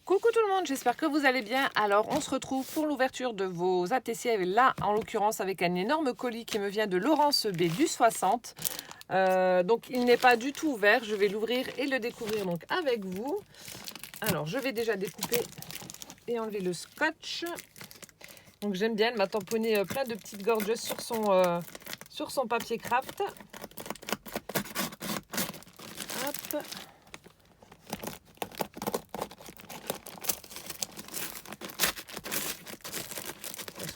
Coucou tout le monde, j'espère que vous allez bien. Alors on se retrouve pour l'ouverture de vos ATC, là en l'occurrence avec un énorme colis qui me vient de Laurence B du 60. Donc il n'est pas du tout ouvert, je vais l'ouvrir et le découvrir donc avec vous. Alors je vais déjà découper et enlever le scotch. Donc j'aime bien, elle m'a tamponné plein de petites gorges sur son papier craft. Hop.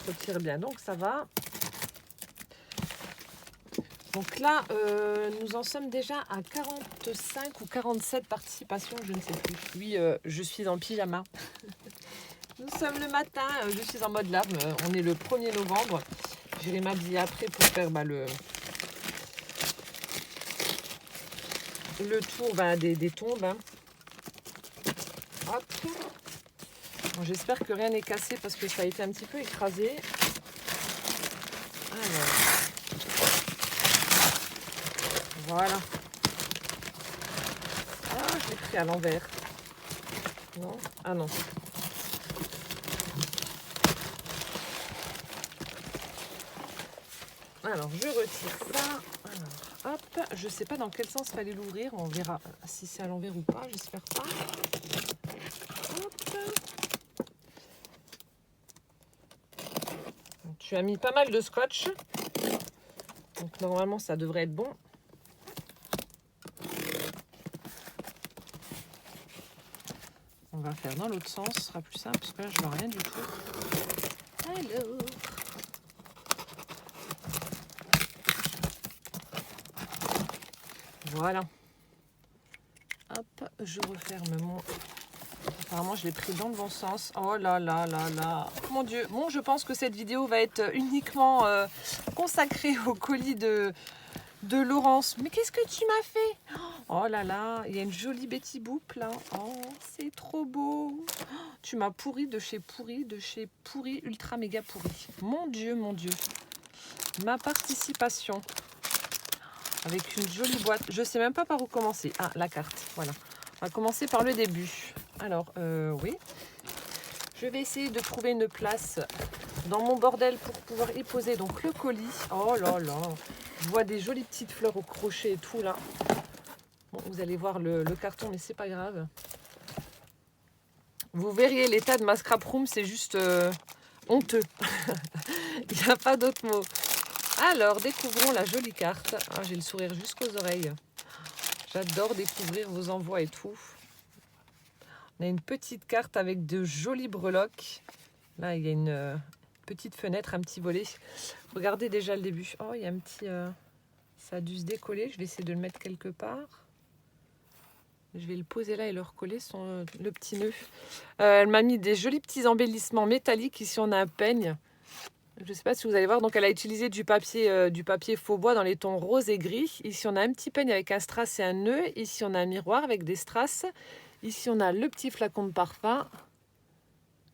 Retire bien, donc ça va. Donc là nous en sommes déjà à 45 ou 47 participations, je ne sais plus. Oui, je suis en pyjama. Nous sommes le matin, je suis en mode larmes, on est le 1er novembre. J'irai m'habiller après pour faire le tour des tombes, hein. Hop. Bon, j'espère que rien n'est cassé parce que ça a été un petit peu écrasé. Alors, voilà. Ah, je l'ai pris à l'envers. Non? Ah non. Alors, je retire ça. Alors, hop. Je sais pas dans quel sens fallait l'ouvrir. On verra si c'est à l'envers ou pas. J'espère pas. Hop. Tu as mis pas mal de scotch. Donc, normalement, ça devrait être bon. On va faire dans l'autre sens. Ce sera plus simple parce que là, je vois rien du tout. Alors. Voilà. Hop, je referme mon... Apparemment, je l'ai pris dans le bon sens. Oh là là là là. Mon Dieu. Bon, je pense que cette vidéo va être uniquement consacrée au colis de Laurence. Mais qu'est-ce que tu m'as fait? Oh là là, il y a une jolie Betty Boop là. Oh, c'est trop beau. Tu m'as pourri de chez pourri, ultra méga pourri. Mon Dieu, mon Dieu. Ma participation. Avec une jolie boîte. Je ne sais même pas par où commencer. Ah, la carte. Voilà. On va commencer par le début. Alors, oui. Je vais essayer de trouver une place dans mon bordel pour pouvoir y poser donc le colis. Oh là là. Je vois des jolies petites fleurs au crochet et tout là. Bon, vous allez voir le carton, mais c'est pas grave. Vous verriez l'état de ma scrap room, c'est juste honteux. Il n'y a pas d'autre mot. Alors, découvrons la jolie carte. Ah, j'ai le sourire jusqu'aux oreilles. J'adore découvrir vos envois et tout. On a une petite carte avec de jolies breloques. Là, il y a une petite fenêtre, un petit volet. Regardez déjà le début. Oh, il y a un petit... ça a dû se décoller. Je vais essayer de le mettre quelque part. Je vais le poser là et le recoller, le petit nœud. Elle m'a mis des jolis petits embellissements métalliques. Ici, on a un peigne. Je ne sais pas si vous allez voir. Donc, elle a utilisé du papier faux bois dans les tons rose et gris. Ici, on a un petit peigne avec un strass et un nœud. Ici, on a un miroir avec des strass. Ici, on a le petit flacon de parfum.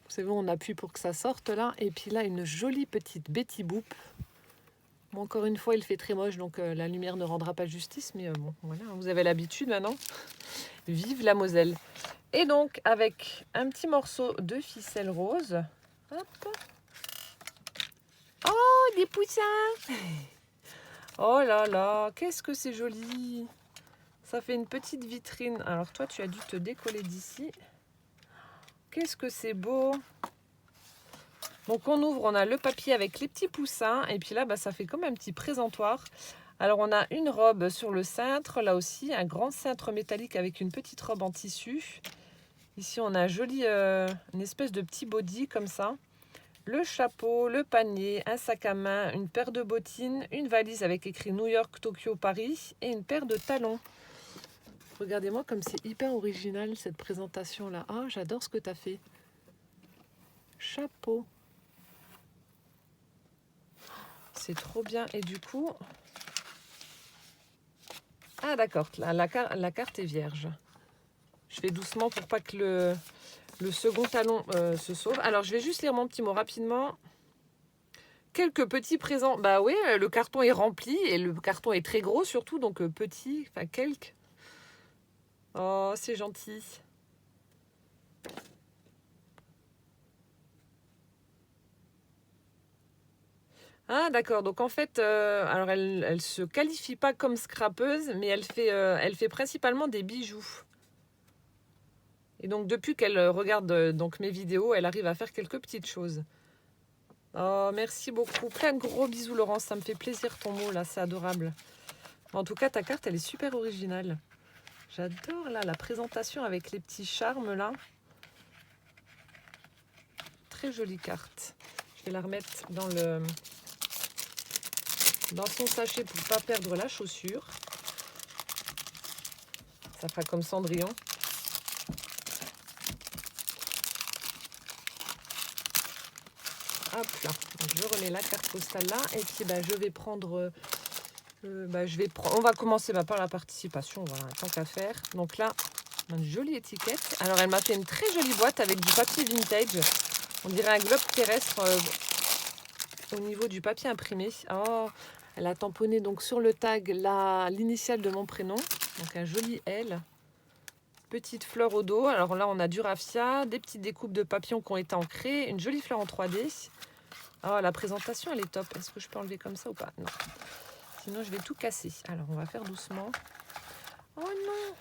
C'est bon, on appuie pour que ça sorte là. Et puis là, une jolie petite Betty Boop. Bon, encore une fois, il fait très moche, donc la lumière ne rendra pas justice. Mais bon, voilà, vous avez l'habitude maintenant. Vive la Moselle. Et donc, avec un petit morceau de ficelle rose. Hop. Oh, des poussins. Oh là là, qu'est-ce que c'est joli. Ça fait une petite vitrine. Alors toi, tu as dû te décoller d'ici. Qu'est-ce que c'est beau. Donc on ouvre, on a le papier avec les petits poussins. Et puis là, ça fait comme un petit présentoir. Alors on a une robe sur le cintre. Là aussi, un grand cintre métallique avec une petite robe en tissu. Ici, on a un joli, une espèce de petit body comme ça. Le chapeau, le panier, un sac à main, une paire de bottines, une valise avec écrit New York, Tokyo, Paris et une paire de talons. Regardez-moi comme c'est hyper original cette présentation-là. Ah, j'adore ce que tu as fait. Chapeau. C'est trop bien. Et du coup... Ah d'accord, la carte est vierge. Je fais doucement pour pas que le second talon se sauve. Alors, je vais juste lire mon petit mot rapidement. Quelques petits présents. Bah oui, le carton est rempli et le carton est très gros surtout, donc petit, enfin quelques. Oh, c'est gentil. Ah d'accord, donc en fait, alors elle se qualifie pas comme scrapeuse, mais elle fait principalement des bijoux. Et donc depuis qu'elle regarde donc mes vidéos, elle arrive à faire quelques petites choses. Oh, merci beaucoup. Plein de gros bisous, Laurence. Ça me fait plaisir ton mot là, c'est adorable. En tout cas, ta carte, elle est super originale. J'adore là la présentation avec les petits charmes là. Très jolie carte. Je vais la remettre dans son sachet pour ne pas perdre la chaussure. Ça fera comme Cendrillon. Hop là, donc je remets la carte postale là et puis je vais prendre, on va commencer par la participation, voilà, tant qu'à faire. Donc là, une jolie étiquette. Alors elle m'a fait une très jolie boîte avec du papier vintage. On dirait un globe terrestre au niveau du papier imprimé. Oh, elle a tamponné donc sur le tag l'initiale de mon prénom, donc un joli L. Petite fleur au dos. Alors là, on a du raffia, des petites découpes de papillons qui ont été ancrées, une jolie fleur en 3D. Oh, la présentation, elle est top. Est-ce que je peux enlever comme ça ou pas? Non. Sinon, je vais tout casser. Alors, on va faire doucement. Oh non!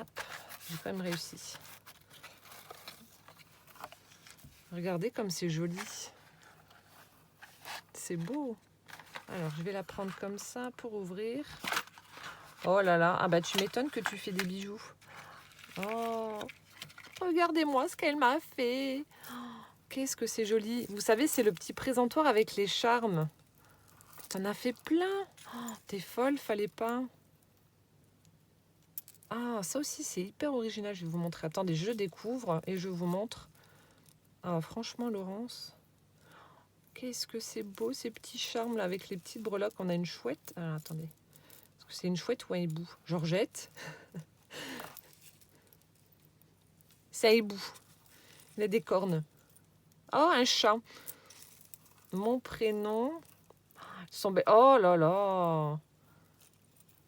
Hop, j'ai quand même réussi. Regardez comme c'est joli. C'est beau. Alors, je vais la prendre comme ça pour ouvrir. Oh là là. Ah bah, tu m'étonnes que tu fais des bijoux. Oh, regardez-moi ce qu'elle m'a fait. Qu'est-ce que c'est joli. Vous savez, c'est le petit présentoir avec les charmes. T'en as fait plein. Oh, t'es folle, fallait pas. Ah, ça aussi, c'est hyper original. Je vais vous montrer. Attendez, je découvre et je vous montre. Ah, franchement, Laurence, qu'est-ce que c'est beau, ces petits charmes là avec les petites breloques. On a une chouette. Alors, attendez. Est-ce que c'est une chouette ou un hibou? Georgette. C'est un hibou. Il a des cornes. Oh, un chat. Mon prénom. Oh là là.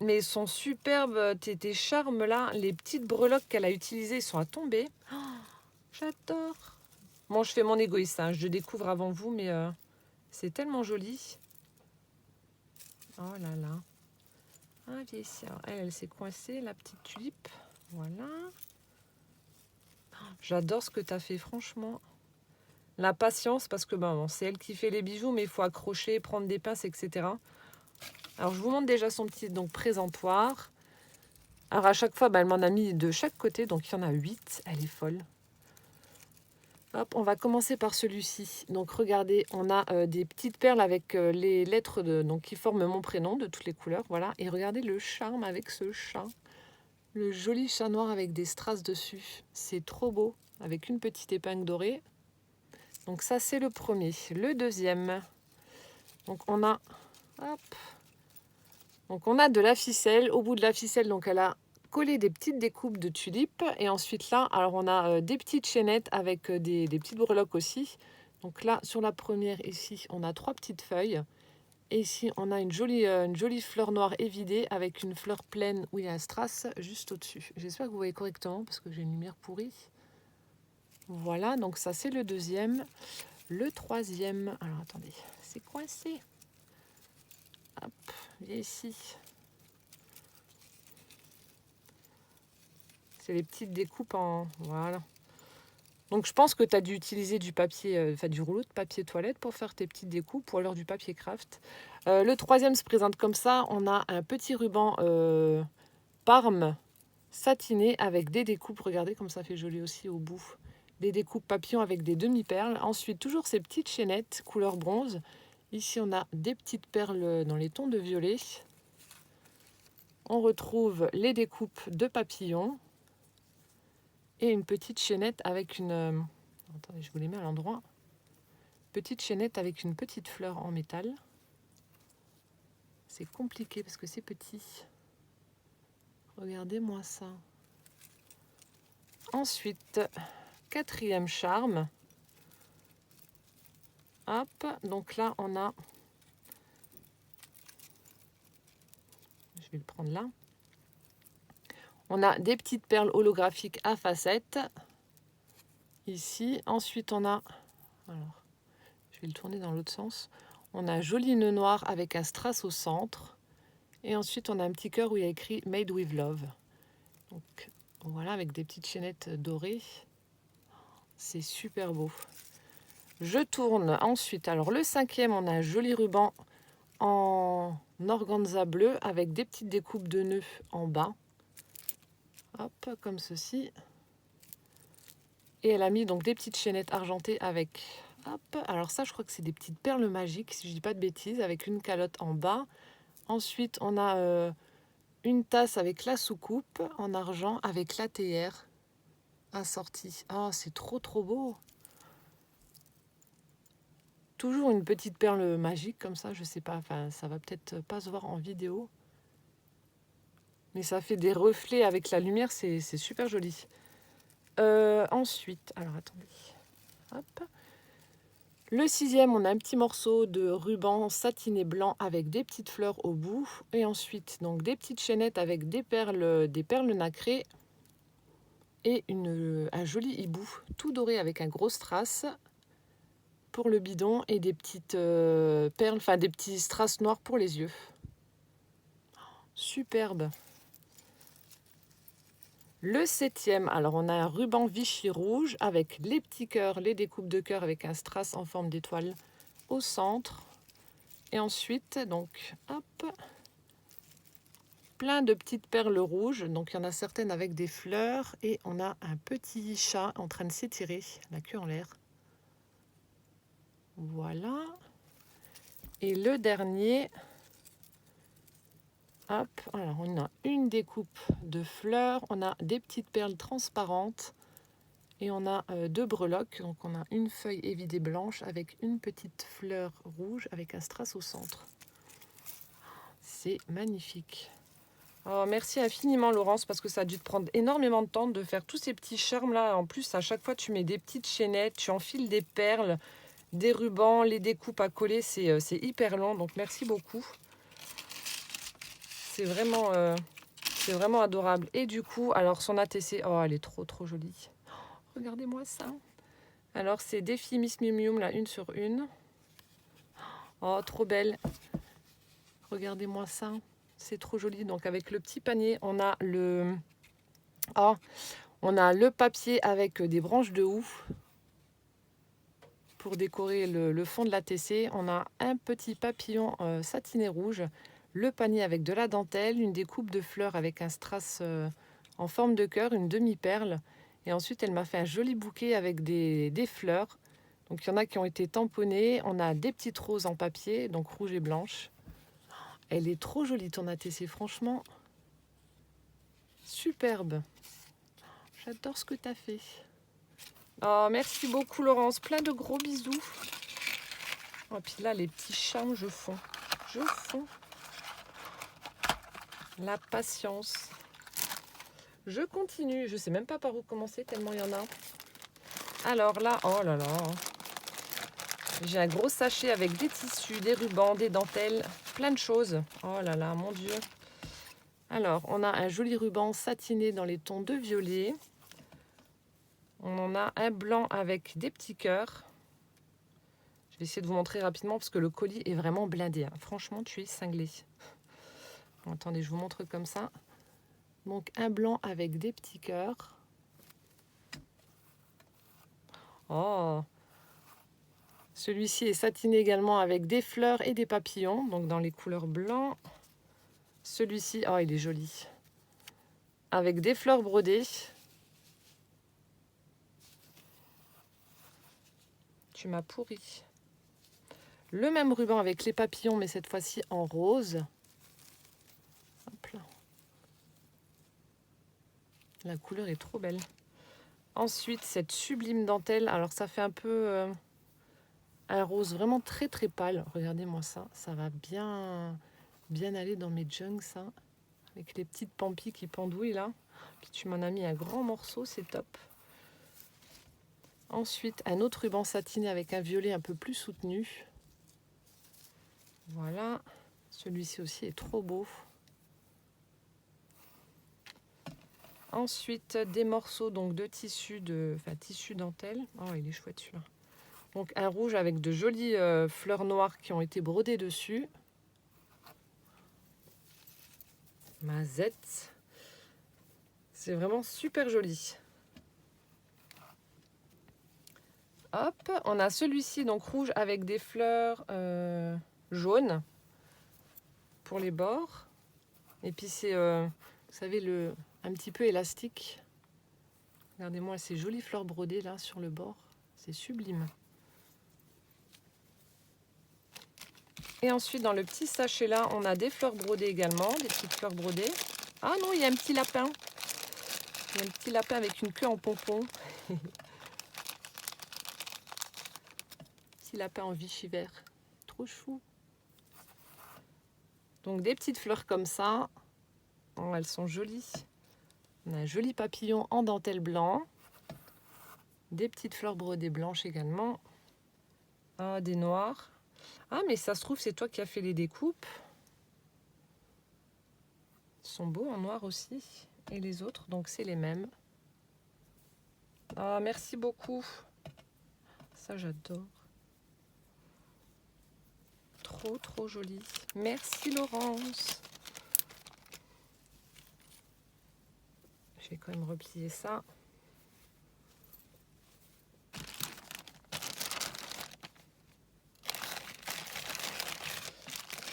Mais ils sont superbes, tes charmes là. Les petites breloques qu'elle a utilisées sont à tomber. Oh, j'adore. Bon, je fais mon égoïste, hein. Je découvre avant vous, mais c'est tellement joli. Oh là là. Ah, viens ici. Alors, elle s'est coincée, la petite tulipe. Voilà. J'adore ce que tu as fait, franchement. La patience, parce que bon, c'est elle qui fait les bijoux, mais il faut accrocher, prendre des pinces, etc. Alors, je vous montre déjà son petit présentoir. Alors, à chaque fois, elle m'en a mis de chaque côté, donc il y en a 8. Elle est folle. Hop, on va commencer par celui-ci. Donc regardez, on a des petites perles avec les lettres donc, qui forment mon prénom de toutes les couleurs. Voilà. Et regardez le charme avec ce chat. Le joli chat noir avec des strass dessus. C'est trop beau. Avec une petite épingle dorée. Donc ça, c'est le premier. Le deuxième. Donc on a... Hop. Donc on a de la ficelle. Au bout de la ficelle, donc elle a collé des petites découpes de tulipes. Et ensuite là, alors on a des petites chaînettes avec des petites breloques aussi. Donc là, sur la première, ici, on a 3 petites feuilles. Et ici, on a une jolie fleur noire évidée avec une fleur pleine où il y a un strass juste au-dessus. J'espère que vous voyez correctement parce que j'ai une lumière pourrie. Voilà, donc ça c'est le deuxième. Le troisième, alors attendez, c'est coincé. Hop, viens ici. C'est les petites découpes en... Voilà. Donc je pense que tu as dû utiliser du papier, du rouleau de papier toilette pour faire tes petites découpes ou alors du papier craft. Le troisième se présente comme ça. On a un petit ruban Parme satiné avec des découpes. Regardez comme ça fait joli aussi au bout. Des découpes papillons avec des demi-perles. Ensuite, toujours ces petites chaînettes couleur bronze. Ici, on a des petites perles dans les tons de violet. On retrouve les découpes de papillons. Et une petite chaînette avec une... Attendez, je vous les mets à l'endroit. Petite chaînette avec une petite fleur en métal. C'est compliqué parce que c'est petit. Regardez-moi ça. Ensuite, quatrième charme. Hop, donc là, on a... Je vais le prendre là. On a des petites perles holographiques à facettes. Ici. Ensuite, on a... Alors, Je vais le tourner dans l'autre sens. On a un joli nœud noir avec un strass au centre. Et ensuite, on a un petit cœur où il y a écrit Made with Love. Donc voilà, avec des petites chaînettes dorées. C'est super beau. Je tourne ensuite. Alors le 5e, on a un joli ruban en organza bleu avec des petites découpes de nœuds en bas. Hop, comme ceci. Et elle a mis donc des petites chaînettes argentées avec... Hop, alors ça, je crois que c'est des petites perles magiques, si je dis pas de bêtises, avec une calotte en bas. Ensuite, on a une tasse avec la soucoupe en argent avec la théière assortie. Oh, c'est trop beau. Toujours une petite perle magique comme ça, je sais pas, enfin ça va peut-être pas se voir en vidéo. Mais ça fait des reflets avec la lumière, c'est super joli. Ensuite, alors attendez. Hop. Le 6e, on a un petit morceau de ruban satiné blanc avec des petites fleurs au bout. Et ensuite, donc des petites chaînettes avec des perles nacrées. Et un joli hibou tout doré avec un gros strass pour le bidon et des petites perles, enfin des petits strass noirs pour les yeux. Superbe. Le 7e, alors on a un ruban Vichy rouge avec les petits cœurs, les découpes de cœur avec un strass en forme d'étoile au centre. Et ensuite, donc, hop, plein de petites perles rouges. Donc, il y en a certaines avec des fleurs. Et on a un petit chat en train de s'étirer, la queue en l'air. Voilà. Et le dernier, hop, alors on a une découpe de fleurs. On a des petites perles transparentes. Et on a deux breloques. Donc, on a une feuille évidée blanche avec une petite fleur rouge avec un strass au centre. C'est magnifique. Oh, merci infiniment Laurence parce que ça a dû te prendre énormément de temps de faire tous ces petits charmes là. En plus à chaque fois tu mets des petites chaînettes, tu enfiles des perles, des rubans, les découpes à coller, c'est hyper long donc merci beaucoup. C'est vraiment adorable. Et du coup alors son ATC, oh elle est trop jolie. Oh, regardez-moi ça. Alors c'est défi Miss Mium Mium là, une sur une. Oh trop belle. Regardez-moi ça. C'est trop joli. Donc avec le petit panier, on a le papier avec des branches de houx pour décorer le fond de l'ATC. On a un petit papillon satiné rouge, le panier avec de la dentelle, une découpe de fleurs avec un strass en forme de cœur, une demi-perle. Et ensuite, elle m'a fait un joli bouquet avec des fleurs. Donc il y en a qui ont été tamponnées. On a des petites roses en papier, donc rouge et blanche. Elle est trop jolie ton ATC, franchement. Superbe. J'adore ce que tu as fait. Oh, merci beaucoup Laurence. Plein de gros bisous. Et puis là, les petits charmes, je fonds. Je fonds. La patience. Je continue. Je sais même pas par où commencer tellement il y en a. Alors là, oh là là. J'ai un gros sachet avec des tissus, des rubans, des dentelles, plein de choses. Oh là là, mon Dieu. Alors, on a un joli ruban satiné dans les tons de violet. On en a un blanc avec des petits cœurs. Je vais essayer de vous montrer rapidement parce que le colis est vraiment blindé. Hein. Franchement, tu es cinglé. Bon, attendez, je vous montre comme ça. Donc, un blanc avec des petits cœurs. Oh! Celui-ci est satiné également avec des fleurs et des papillons, donc dans les couleurs blanc. Celui-ci, oh, il est joli. Avec des fleurs brodées. Tu m'as pourri. Le même ruban avec les papillons, mais cette fois-ci en rose. Hop là. La couleur est trop belle. Ensuite, cette sublime dentelle. Alors, ça fait un peu un rose vraiment très pâle. Regardez-moi ça. Ça va bien aller dans mes junks, ça. Avec les petites pampilles qui pendouillent là. Puis tu m'en as mis un grand morceau, c'est top. Ensuite, un autre ruban satiné avec un violet un peu plus soutenu. Voilà. Celui-ci aussi est trop beau. Ensuite, des morceaux donc de tissu tissu dentelle. Oh, il est chouette celui-là. Donc un rouge avec de jolies fleurs noires qui ont été brodées dessus. Mazette. C'est vraiment super joli. Hop, on a celui-ci, donc rouge avec des fleurs jaunes pour les bords. Et puis c'est, vous savez, un petit peu élastique. Regardez-moi ces jolies fleurs brodées là sur le bord. C'est sublime. Et ensuite, dans le petit sachet là, on a des fleurs brodées également, des petites fleurs brodées. Ah non, il y a un petit lapin. Il y a un petit lapin avec une queue en pompon. Petit lapin en Vichy vert. Trop chou. Donc des petites fleurs comme ça. Oh, elles sont jolies. On a un joli papillon en dentelle blanc. Des petites fleurs brodées blanches également. Ah, des noirs. Ah, mais ça se trouve, c'est toi qui as fait les découpes. Ils sont beaux en noir aussi. Et les autres, donc c'est les mêmes. Ah, merci beaucoup. Ça, j'adore. Trop, trop joli. Merci, Laurence. Je vais quand même replier ça.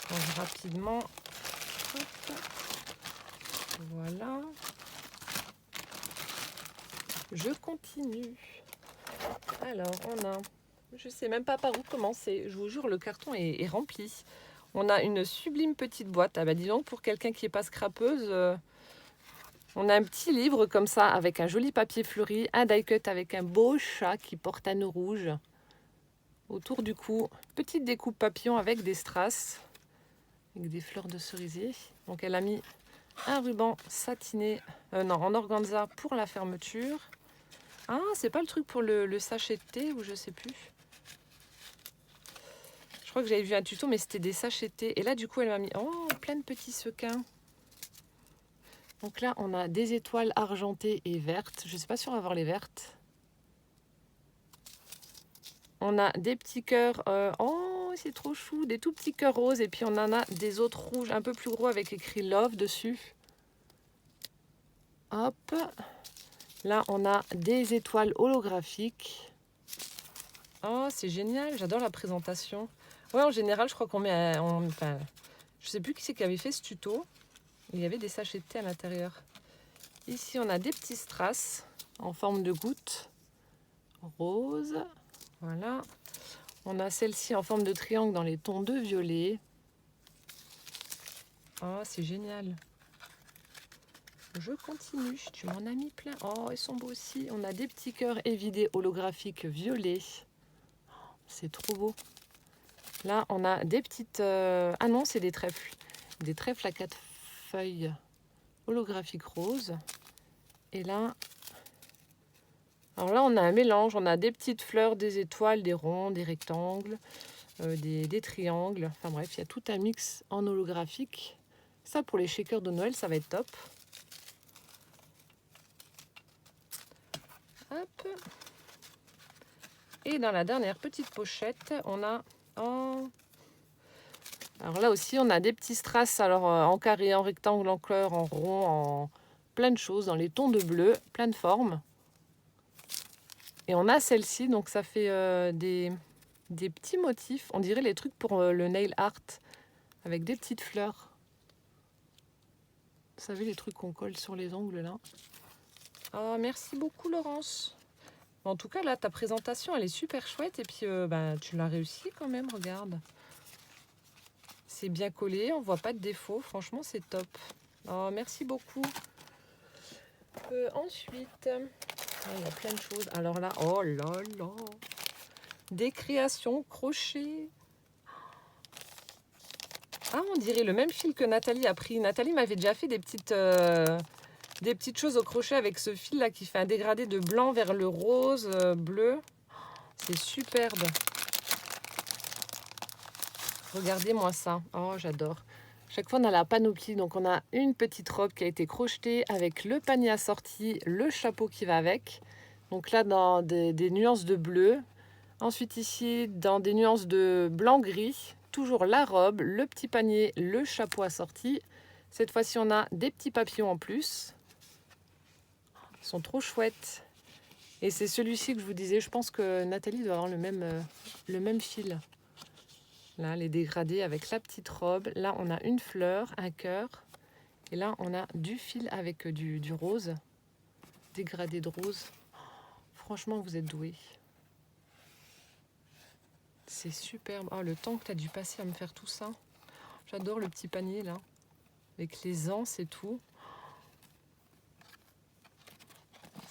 Je range rapidement. Hop. Voilà. Je continue. Alors, on a... Je sais même pas par où commencer. Je vous jure, le carton est rempli. On a une sublime petite boîte. Ah bah dis donc, pour quelqu'un qui n'est pas scrapeuse, on a un petit livre comme ça, avec un joli papier fleuri, un die cut avec un beau chat qui porte un nœud rouge autour du cou. Petite découpe papillon avec des strass, avec des fleurs de cerisier. Donc elle a mis un ruban satiné, non, en organza pour la fermeture. Ah, c'est pas le truc pour le sachet de thé ou je sais plus. Je crois que j'avais vu un tuto, mais c'était des sachets de thé. Et là, du coup, elle m'a mis plein de petits sequins. Donc là, on a des étoiles argentées et vertes. Je ne sais pas si on va voir les vertes. On a des petits cœurs. Oh, c'est trop chou. Des tout petits cœurs roses. Et puis, on en a des autres rouges un peu plus gros avec écrit Love dessus. Hop. Là, on a des étoiles holographiques. Oh, c'est génial. J'adore la présentation. Ouais, en général, je crois qu'on met... enfin, je sais plus qui c'est qui avait fait ce tuto. Il y avait des sachets de thé à l'intérieur. Ici, on a des petits strass en forme de gouttes rose. Voilà. On a celle-ci en forme de triangle dans les tons de violet. Oh, c'est génial. Je continue. Tu m'en as mis plein. Oh, ils sont beaux aussi. On a des petits cœurs évidés holographiques violets. C'est trop beau. Là, on a des petites... Ah non, c'est des trèfles. Des trèfles à 4 feuilles holographiques roses. Et là... Alors là, on a un mélange. On a des petites fleurs, des étoiles, des ronds, des rectangles, des triangles. Enfin bref, il y a tout un mix en holographique. Ça, pour les shakers de Noël, ça va être top. Hop. Et dans la dernière petite pochette, on a... Oh. Alors là aussi, on a des petits strass, alors en carré, en rectangle, en cœur, en rond, en plein de choses, dans les tons de bleu, plein de formes. Et on a celle-ci, donc ça fait des petits motifs. On dirait les trucs pour le nail art, avec des petites fleurs. Vous savez, les trucs qu'on colle sur les ongles, là. Oh, merci beaucoup, Laurence. En tout cas, là, ta présentation, elle est super chouette. Et puis, tu l'as réussi quand même, regarde. C'est bien collé, on voit pas de défaut. Franchement, c'est top. Oh, merci beaucoup. Ensuite, il y a plein de choses. Alors là, oh là là. Des créations crochet. Ah, on dirait le même fil que Nathalie a pris. Nathalie m'avait déjà fait des petites choses au crochet avec ce fil là qui fait un dégradé de blanc vers le rose, bleu. C'est superbe. Regardez-moi ça. Oh, j'adore. Chaque fois, on a la panoplie. Donc, on a une petite robe qui a été crochetée avec le panier assorti, le chapeau qui va avec. Donc là, dans des nuances de bleu, Ensuite ici, dans des nuances de blanc-gris, toujours la robe, le petit panier, le chapeau assorti. Cette fois-ci, on a des petits papillons en plus. Ils sont trop chouettes. Et c'est celui-ci que je vous disais, je pense que Nathalie doit avoir le même fil. Là, les dégradés avec la petite robe. Là, on a une fleur, un cœur. Et là, on a du fil avec du rose. Dégradé de rose. Franchement, vous êtes doués. C'est superbe. Oh, le temps que tu as dû passer à me faire tout ça. J'adore le petit panier, là. Avec les anses et tout.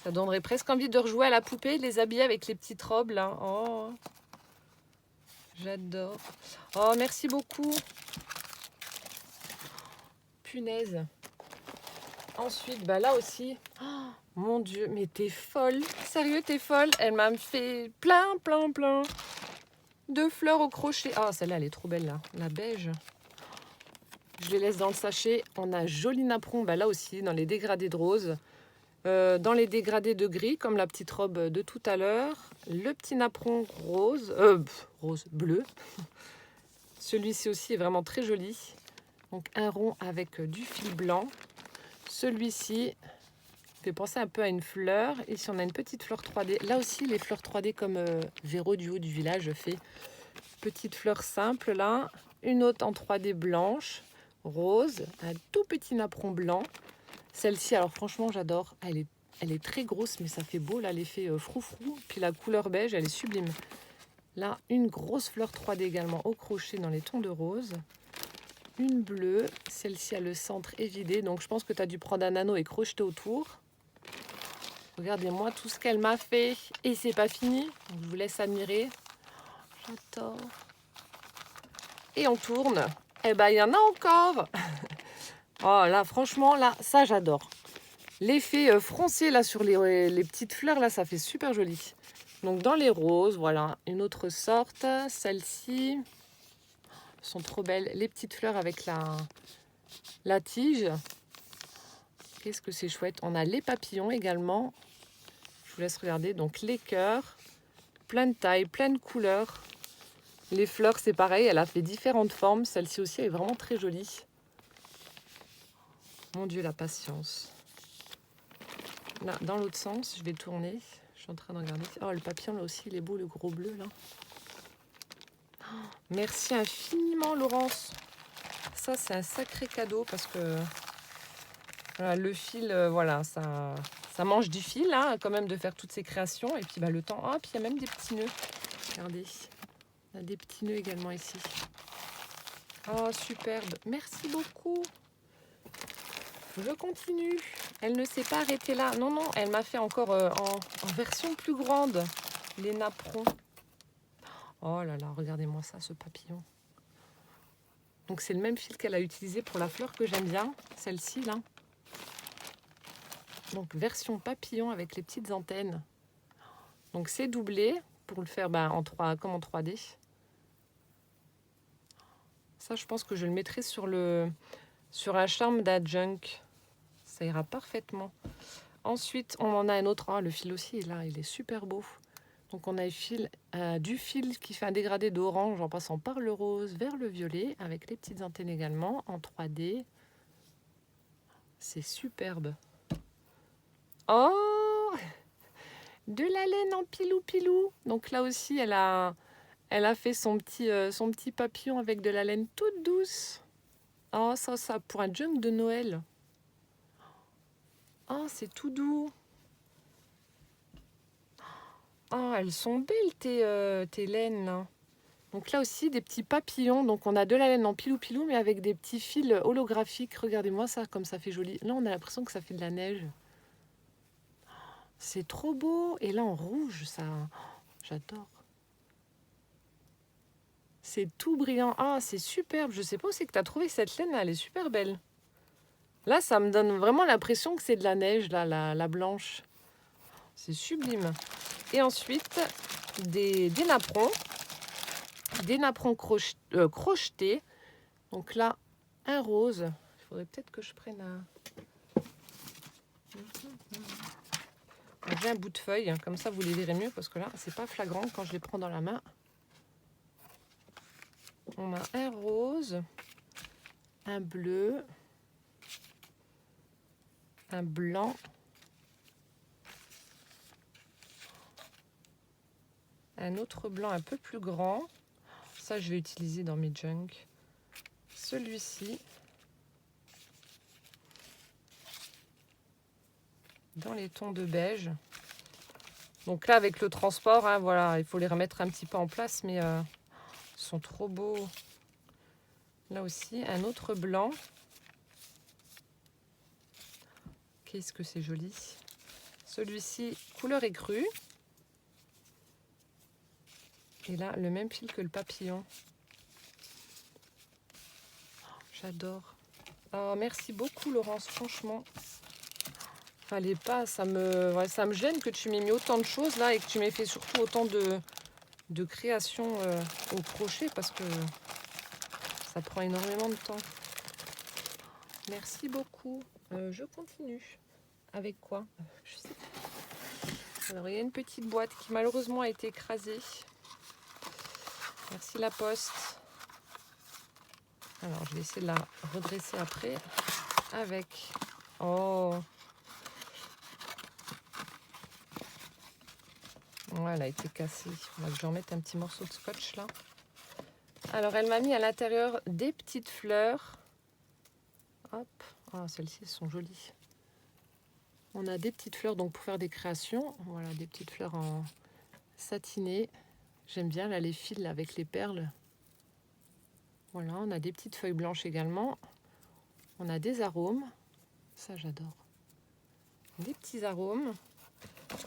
Ça donnerait presque envie de rejouer à la poupée, de les habiller avec les petites robes, là. Oh, j'adore. Oh, merci beaucoup. Punaise. Ensuite, bah là aussi. Oh, mon Dieu, mais t'es folle. Sérieux, t'es folle. Elle m'a fait plein de fleurs au crochet. Ah, celle-là, elle est trop belle, là. La beige. Je les laisse dans le sachet. On a joli napperon, bah là aussi, dans les dégradés de rose. Dans les dégradés de gris, comme la petite robe de tout à l'heure. Le petit napperon rose, bleu. Celui-ci aussi est vraiment très joli. Donc un rond avec du fil blanc. Celui-ci fait penser un peu à une fleur. Ici, on a une petite fleur 3D. Là aussi, les fleurs 3D comme Véro du haut du village fait. Petite fleur simple là. Une autre en 3D blanche, rose. Un tout petit napperon blanc. Celle-ci, alors franchement, j'adore. Elle est très grosse, mais ça fait beau, là, l'effet froufrou. Puis la couleur beige, elle est sublime. Là, une grosse fleur 3D également au crochet dans les tons de rose. Une bleue. Celle-ci, à le centre est vidé. Donc, je pense que tu as dû prendre un anneau et crocheter autour. Regardez-moi tout ce qu'elle m'a fait. Et c'est pas fini. Donc, je vous laisse admirer. J'adore. Et on tourne. Eh ben, il y en a encore. Oh là, franchement, là, ça j'adore. L'effet froncé là sur les petites fleurs, là, ça fait super joli. Donc dans les roses, voilà, une autre sorte. Celles-ci sont trop belles. Les petites fleurs avec la tige. Qu'est-ce que c'est chouette. On a les papillons également. Je vous laisse regarder. Donc les cœurs, plein de tailles, plein de couleurs. Les fleurs, c'est pareil, elle a fait différentes formes. Celle-ci aussi est vraiment très jolie. Mon Dieu, la patience. Là, dans l'autre sens, je vais tourner. Je suis en train de regarder. Oh, le papillon, là aussi, il est beau, le gros bleu, là. Oh, merci infiniment, Laurence. Ça, c'est un sacré cadeau parce que voilà, le fil, voilà, ça mange du fil, hein, quand même, de faire toutes ces créations. Et puis, bah, le temps... Ah, puis il y a même des petits nœuds. Regardez. On a des petits nœuds également ici. Oh, superbe. Merci beaucoup. Je continue. Elle ne s'est pas arrêtée là. Non, non, elle m'a fait encore en version plus grande. Les napperons. Oh là là, regardez-moi ça, ce papillon. Donc c'est le même fil qu'elle a utilisé pour la fleur que j'aime bien. Celle-ci, là. Donc version papillon avec les petites antennes. Donc c'est doublé pour le faire comme en 3D. Ça, je pense que je le mettrai sur un charme d'adjunct. Ça ira parfaitement. Ensuite, on en a un autre. Oh, le fil aussi, là, il est super beau. Donc, on a du fil qui fait un dégradé d'orange en passant par le rose vers le violet, avec les petites antennes également en 3D. C'est superbe. Oh, de la laine en pilou-pilou. Donc là aussi, elle a fait son petit papillon avec de la laine toute douce. Oh, ça, pour un junk de Noël. Oh, c'est tout doux. Oh, elles sont belles tes laines là. Donc là aussi des petits papillons. Donc on a de la laine en pilou-pilou mais avec des petits fils holographiques. Regardez-moi ça, comme ça fait joli. Là on a l'impression que ça fait de la neige. C'est trop beau. Et là en rouge, ça... J'adore. C'est tout brillant. Ah, c'est superbe. Je sais pas où c'est que tu as trouvé cette laine là. Elle est super belle. Là, ça me donne vraiment l'impression que c'est de la neige, là, la blanche. C'est sublime. Et ensuite, des napperons. Des napperons crochetés. Donc là, un rose. Il faudrait peut-être que je prenne un... J'ai un bout de feuille, comme ça vous les verrez mieux parce que là c'est pas flagrant quand je les prends dans la main. On a un rose, un bleu, un blanc, un autre blanc un peu plus grand. Ça je vais utiliser dans mes junk. Celui-ci. Dans les tons de beige. Donc là avec le transport, hein, voilà, il faut les remettre un petit peu en place, mais ils sont trop beaux. Là aussi, un autre blanc. Qu'est-ce que c'est joli. Celui-ci, couleur écrue. Et là, le même fil que le papillon. J'adore. Oh, merci beaucoup Laurence, franchement. Fallait pas, ça me gêne que tu m'aies mis autant de choses là et que tu m'aies fait surtout autant de création au crochet parce que ça prend énormément de temps. Merci beaucoup. Je continue. Avec quoi? Je sais pas. Alors il y a une petite boîte qui malheureusement a été écrasée. Merci la poste. Alors je vais essayer de la redresser après avec... Oh, ouais, elle a été cassée. Il faudra que je remette un petit morceau de scotch là. Alors elle m'a mis à l'intérieur des petites fleurs. Hop. Ah, celles-ci elles sont jolies. On a des petites fleurs donc pour faire des créations. Voilà, des petites fleurs en satiné. J'aime bien là les fils là, avec les perles. Voilà, on a des petites feuilles blanches également. On a des arômes. Ça j'adore. Des petits arômes.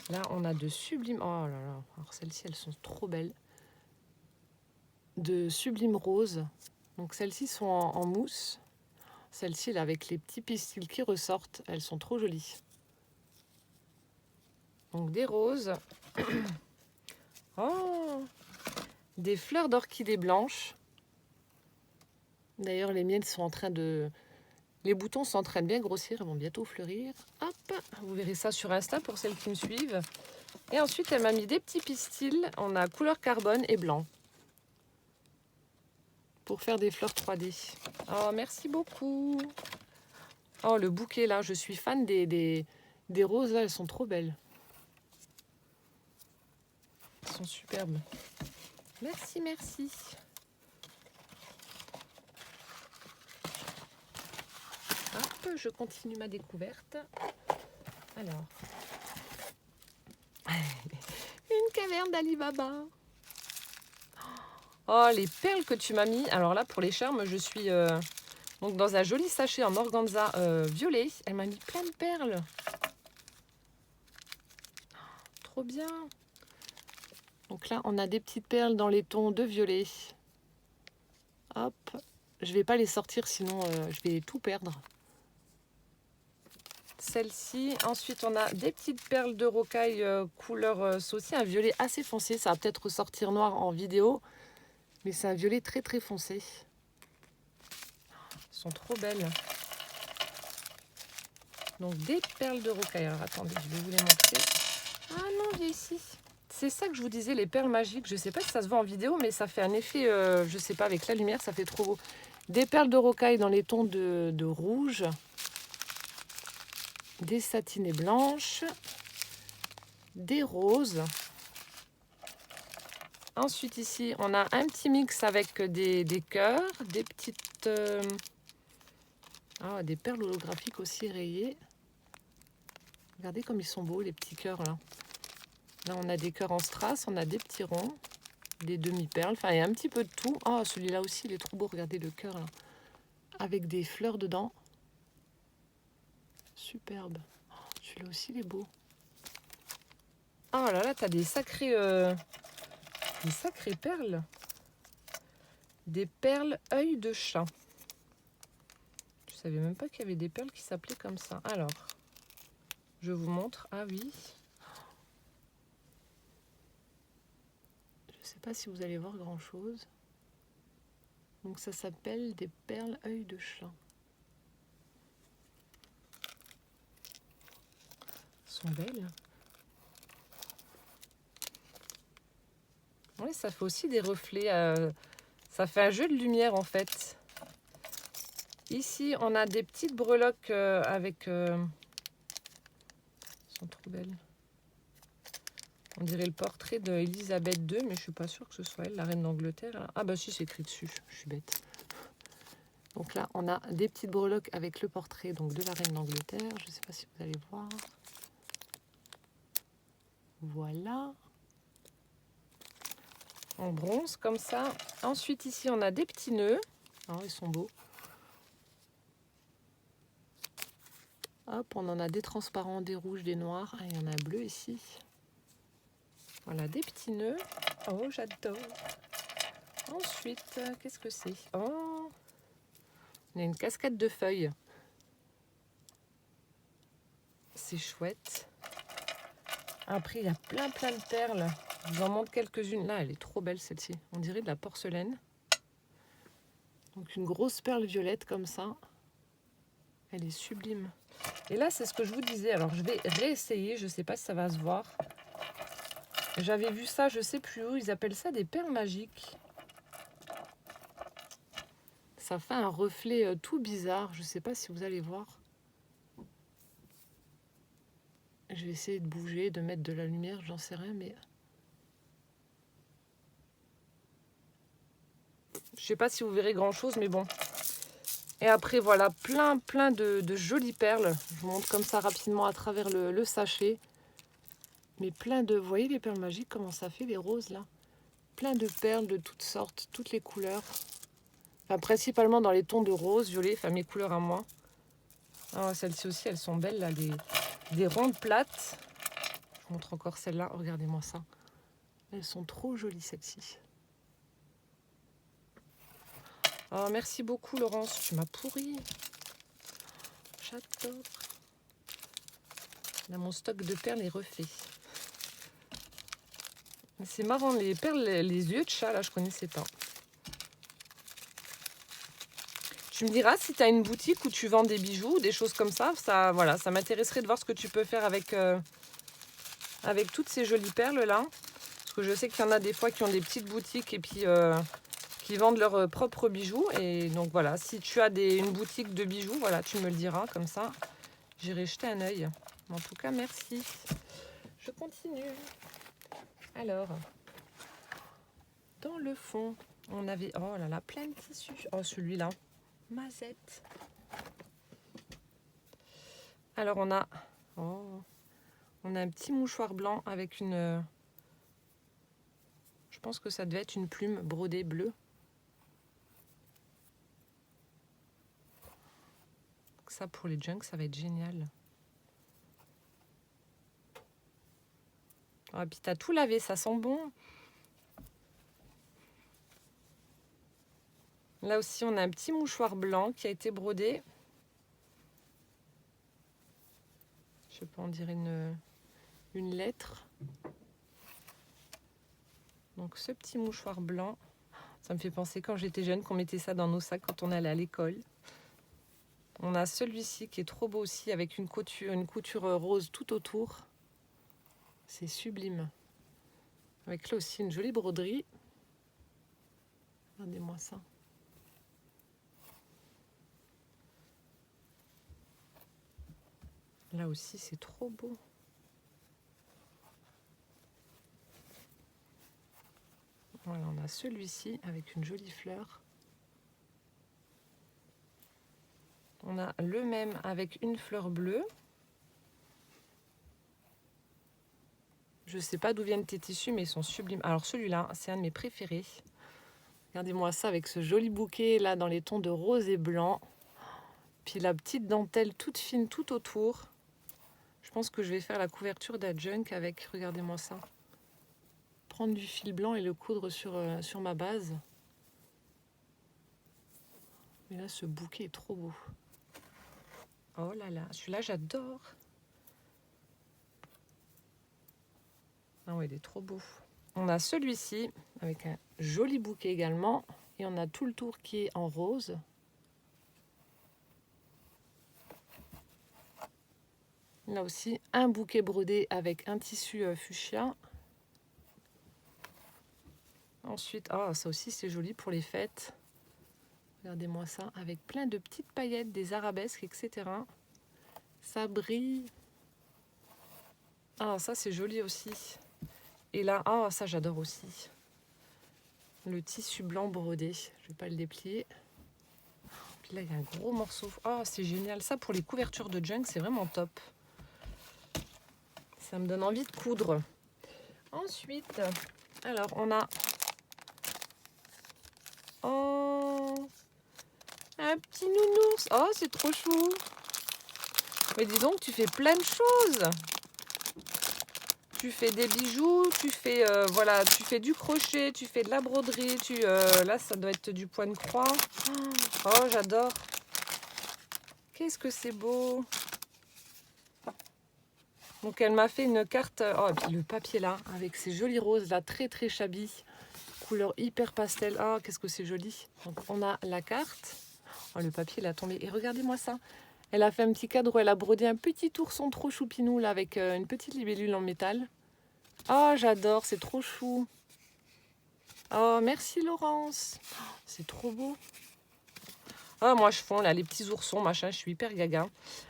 Là on a de sublimes... Oh là là. Alors celles-ci elles sont trop belles. De sublimes roses. Donc celles-ci sont en mousse. Celles-ci là avec les petits pistils qui ressortent. Elles sont trop jolies. Donc des roses. Oh, des fleurs d'orchidées blanches. D'ailleurs, les miennes sont en train de... Les boutons sont en train de bien grossir. Ils vont bientôt fleurir. Hop, vous verrez ça sur Insta pour celles qui me suivent. Et ensuite, elle m'a mis des petits pistils. On a couleur carbone et blanc. Pour faire des fleurs 3D. Oh, merci beaucoup. Oh, le bouquet, là. Je suis fan des roses, là. Elles sont trop belles. Elles sont superbes. Merci, merci. Hop, je continue ma découverte. Alors, une caverne d'Ali Baba. Oh, les perles que tu m'as mis. Alors là, pour les charmes, je suis donc dans un joli sachet en organza violet. Elle m'a mis plein de perles. Trop bien. Donc là, on a des petites perles dans les tons de violet. Hop. Je vais pas les sortir, sinon je vais tout perdre. Celle-ci. Ensuite, on a des petites perles de rocaille couleur saucisse, un violet assez foncé. Ça va peut-être ressortir noir en vidéo, mais c'est un violet très très foncé. Elles sont trop belles. Donc des perles de rocaille. Alors attendez, je vais vous les montrer. Ah non, viens ici. C'est ça que je vous disais, les perles magiques. Je sais pas si ça se voit en vidéo, mais ça fait un effet, je sais pas, avec la lumière, ça fait trop beau. Des perles de rocaille dans les tons de rouge. Des satinées blanches. Des roses. Ensuite ici, on a un petit mix avec des cœurs, des petites... des perles holographiques aussi rayées. Regardez comme ils sont beaux les petits cœurs là. Là on a des cœurs en strass, on a des petits ronds, des demi-perles, enfin il y a un petit peu de tout. Oh celui-là aussi il est trop beau, regardez le cœur là. Avec des fleurs dedans. Superbe. Oh, celui-là aussi il est beau. Oh là là, t'as des sacrées perles. Des perles œil de chat. Je savais même pas qu'il y avait des perles qui s'appelaient comme ça. Alors, je vous montre. Ah oui. Je sais pas si vous allez voir grand chose. Donc ça s'appelle des perles œil de chat. Elles sont belles. Oui, ça fait aussi des reflets. Ça fait un jeu de lumière en fait. Ici, on a des petites breloques avec... elles sont trop belles. On dirait le portrait d'Elisabeth II, mais je suis pas sûre que ce soit elle, la reine d'Angleterre. Ah bah si, c'est écrit dessus, je suis bête. Donc là, on a des petites breloques avec le portrait donc, de la reine d'Angleterre. Je ne sais pas si vous allez voir. Voilà. En bronze, comme ça. Ensuite, ici, on a des petits nœuds. Oh, ils sont beaux. Hop, on en a des transparents, des rouges, des noirs. Ah, il y en a un bleu ici. Voilà, des petits nœuds. Oh, j'adore. Ensuite, qu'est-ce que c'est? Oh, on a une cascade de feuilles. C'est chouette. Après, il y a plein de perles. Je vous en montre quelques-unes. Là, elle est trop belle celle-ci. On dirait de la porcelaine. Donc une grosse perle violette comme ça. Elle est sublime. Et là, c'est ce que je vous disais. Alors, je vais réessayer. Je ne sais pas si ça va se voir. J'avais vu ça, je ne sais plus où. Ils appellent ça des perles magiques. Ça fait un reflet tout bizarre. Je ne sais pas si vous allez voir. Je vais essayer de bouger, de mettre de la lumière. J'en sais rien, mais... Je ne sais pas si vous verrez grand-chose, mais bon. Et après, voilà, plein de jolies perles. Je vous montre comme ça rapidement à travers le sachet. Mais plein de... Vous voyez les perles magiques, comment ça fait, les roses, là? Plein de perles de toutes sortes, toutes les couleurs. Enfin, principalement dans les tons de rose, violet, enfin mes couleurs à moi. Ah, celles-ci aussi, elles sont belles, là, des rondes plates. Je vous montre encore celle-là, regardez-moi ça. Elles sont trop jolies, celles-ci. Oh, merci beaucoup, Laurence, tu m'as pourri. J'adore. Là, mon stock de perles est refait. C'est marrant, les perles, les yeux de chat, là, je connaissais pas. Tu me diras si tu as une boutique où tu vends des bijoux, des choses comme ça. Voilà, ça m'intéresserait de voir ce que tu peux faire avec toutes ces jolies perles-là. Parce que je sais qu'il y en a des fois qui ont des petites boutiques et puis qui vendent leurs propres bijoux. Et donc voilà, si tu as une boutique de bijoux, voilà, tu me le diras comme ça. J'irai jeter un œil. En tout cas, merci. Je continue. Alors, dans le fond, on avait... Oh là là, plein de tissus. Oh, celui-là. Mazette. Alors, on a... Oh, on a un petit mouchoir blanc avec une... Je pense que ça devait être une plume brodée bleue. Ça, pour les junks, ça va être génial. Ah, puis t'as tout lavé, ça sent bon. Là aussi, on a un petit mouchoir blanc qui a été brodé. Je peux en dire une lettre. Donc ce petit mouchoir blanc, ça me fait penser quand j'étais jeune qu'on mettait ça dans nos sacs quand on allait à l'école. On a celui-ci qui est trop beau aussi avec une couture rose tout autour. C'est sublime. Avec là aussi une jolie broderie. Regardez-moi ça. Là aussi, c'est trop beau. Voilà, on a celui-ci avec une jolie fleur. On a le même avec une fleur bleue. Je ne sais pas d'où viennent tes tissus, mais ils sont sublimes. Alors celui-là, c'est un de mes préférés. Regardez-moi ça avec ce joli bouquet là dans les tons de rose et blanc. Puis la petite dentelle toute fine tout autour. Je pense que je vais faire la couverture d'adjunct avec, regardez-moi ça. Prendre du fil blanc et le coudre sur ma base. Mais là, ce bouquet est trop beau. Oh là là, celui-là, j'adore. Ah ouais, il est trop beau. On a celui-ci avec un joli bouquet également. Et on a tout le tour qui est en rose. Là aussi, un bouquet brodé avec un tissu fuchsia. Ensuite, ah, ça aussi c'est joli pour les fêtes. Regardez-moi ça, avec plein de petites paillettes, des arabesques, etc. Ça brille. Ah, ça c'est joli aussi. Et là, ah, ça j'adore aussi. Le tissu blanc brodé. Je vais pas le déplier. Puis là, il y a un gros morceau. Ah, c'est génial. Ça, pour les couvertures de junk, c'est vraiment top. Ça me donne envie de coudre. Ensuite, alors, on a... Oh, un petit nounours. Oh, c'est trop chou. Mais dis donc, tu fais plein de choses. Tu fais des bijoux, tu fais, voilà, tu fais du crochet, tu fais de la broderie. Là, ça doit être du point de croix. Oh, j'adore. Qu'est-ce que c'est beau. Donc, elle m'a fait une carte. Oh, et puis le papier là, avec ces jolis roses là, très très shabby. Couleur hyper pastel. Ah, qu'est-ce que c'est joli. Donc, on a la carte. Oh, le papier, il a tombé. Et regardez-moi ça. Elle a fait un petit cadre où elle a brodé un petit ourson trop choupinou là, avec une petite libellule en métal. Oh, j'adore, c'est trop chou. Oh, merci Laurence. Oh, c'est trop beau. Ah, moi, je fonds là, les petits oursons, machin, je suis hyper gaga.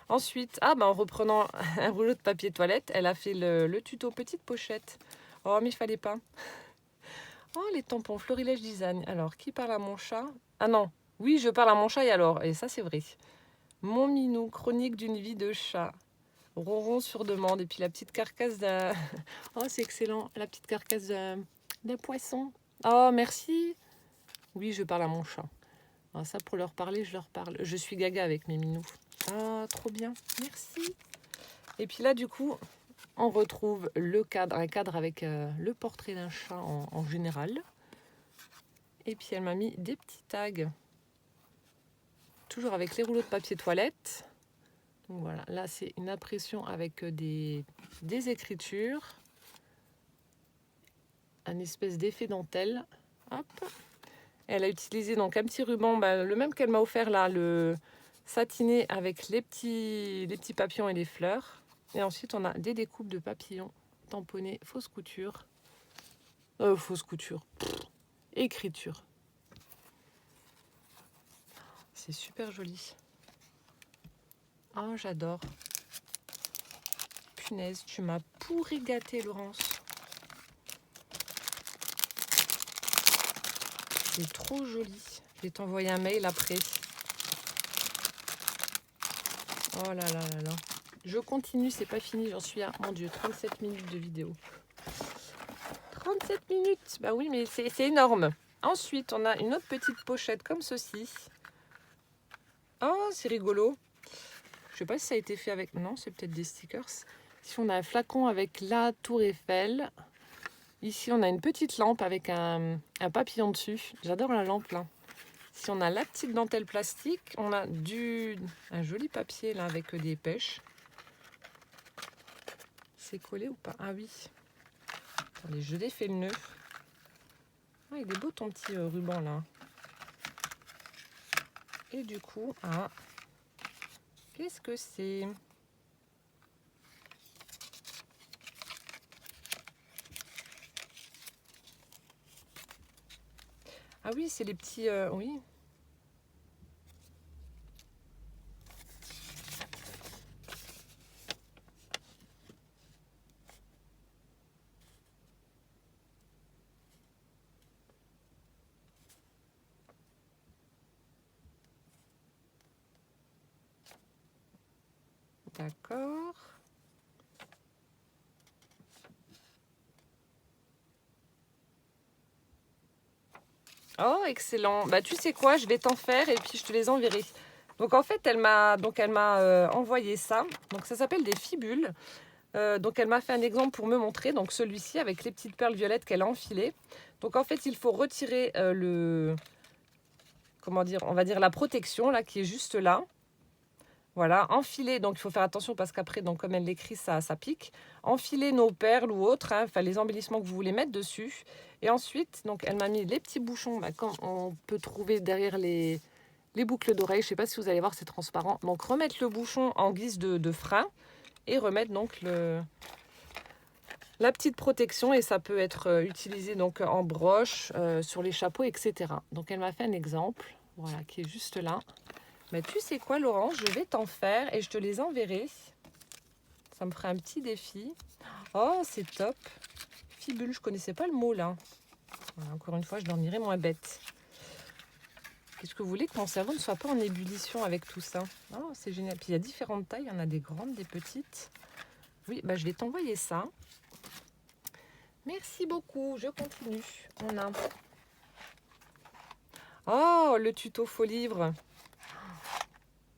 Ensuite, en reprenant un rouleau de papier toilette, elle a fait le tuto petite pochette. Oh, mais il fallait pas. Oh, les tampons, Florilège Design. Alors, qui parle à mon chat? Ah non, oui, je parle à mon chat et alors, et ça c'est vrai. Mon minou, chronique d'une vie de chat. Ronron sur demande. Et puis la petite carcasse d'un... Oh, c'est excellent. La petite carcasse d'un poisson. Oh, merci. Oui, je parle à mon chat. Ah, ça, pour leur parler, je leur parle. Je suis gaga avec mes minous. Ah, trop bien. Merci. Et puis là, du coup, on retrouve le cadre, un cadre avec le portrait d'un chat en général. Et puis, elle m'a mis des petits tags. Toujours avec les rouleaux de papier toilette. Donc voilà, là, c'est une impression avec des écritures. Un espèce d'effet dentelle. Hop. Elle a utilisé donc un petit ruban, le même qu'elle m'a offert là, le satiné avec les petits papillons et les fleurs. Et ensuite, on a des découpes de papillons tamponnés, fausse couture. Fausse couture. Écriture. C'est super joli. Oh, j'adore. Punaise, tu m'as pourri gâté, Laurence. C'est trop joli. Je vais t'envoyer un mail après. Oh là là là là. Je continue, c'est pas fini. J'en suis à, mon Dieu, 37 minutes de vidéo. 37 minutes. Bah oui, mais c'est énorme. Ensuite, on a une autre petite pochette comme ceci. Oh, c'est rigolo. Je sais pas si ça a été fait avec... Non, c'est peut-être des stickers. Ici, on a un flacon avec la tour Eiffel. Ici, on a une petite lampe avec un papillon dessus. J'adore la lampe, là. Ici, on a la petite dentelle plastique. On a un joli papier, là, avec des pêches. C'est collé ou pas? Ah oui. Attendez, je défais le nœud. Ah, il est beau, ton petit ruban, là. Et du coup, qu'est-ce que c'est? Ah oui, c'est les petits... oui. D'accord. Oh, excellent. Bah, tu sais quoi, je vais t'en faire et puis je te les enverrai. Donc, en fait, elle m'a envoyé ça. Donc, ça s'appelle des fibules. Donc, elle m'a fait un exemple pour me montrer. Donc, celui-ci avec les petites perles violettes qu'elle a enfilées. Donc, en fait, il faut retirer comment dire, on va dire la protection là qui est juste là. Voilà, enfiler, donc il faut faire attention parce qu'après, donc comme elle l'écrit, ça pique. Enfiler nos perles ou autres, enfin les embellissements que vous voulez mettre dessus. Et ensuite, donc elle m'a mis les petits bouchons, comme on peut trouver derrière les boucles d'oreilles. Je ne sais pas si vous allez voir, c'est transparent. Donc remettre le bouchon en guise de frein et remettre donc la petite protection et ça peut être utilisé donc en broche, sur les chapeaux, etc. Donc elle m'a fait un exemple, voilà, qui est juste là. Mais tu sais quoi, Laurence, je vais t'en faire et je te les enverrai. Ça me ferait un petit défi. Oh, c'est top. Fibule, je connaissais pas le mot là. Voilà, encore une fois, je dormirai moins bête. Qu'est-ce que vous voulez que mon cerveau ne soit pas en ébullition avec tout ça? Oh, c'est génial. Puis il y a différentes tailles, il y en a des grandes, des petites. Oui, bah, je vais t'envoyer ça. Merci beaucoup, je continue. On a... Oh, le tuto faux livre.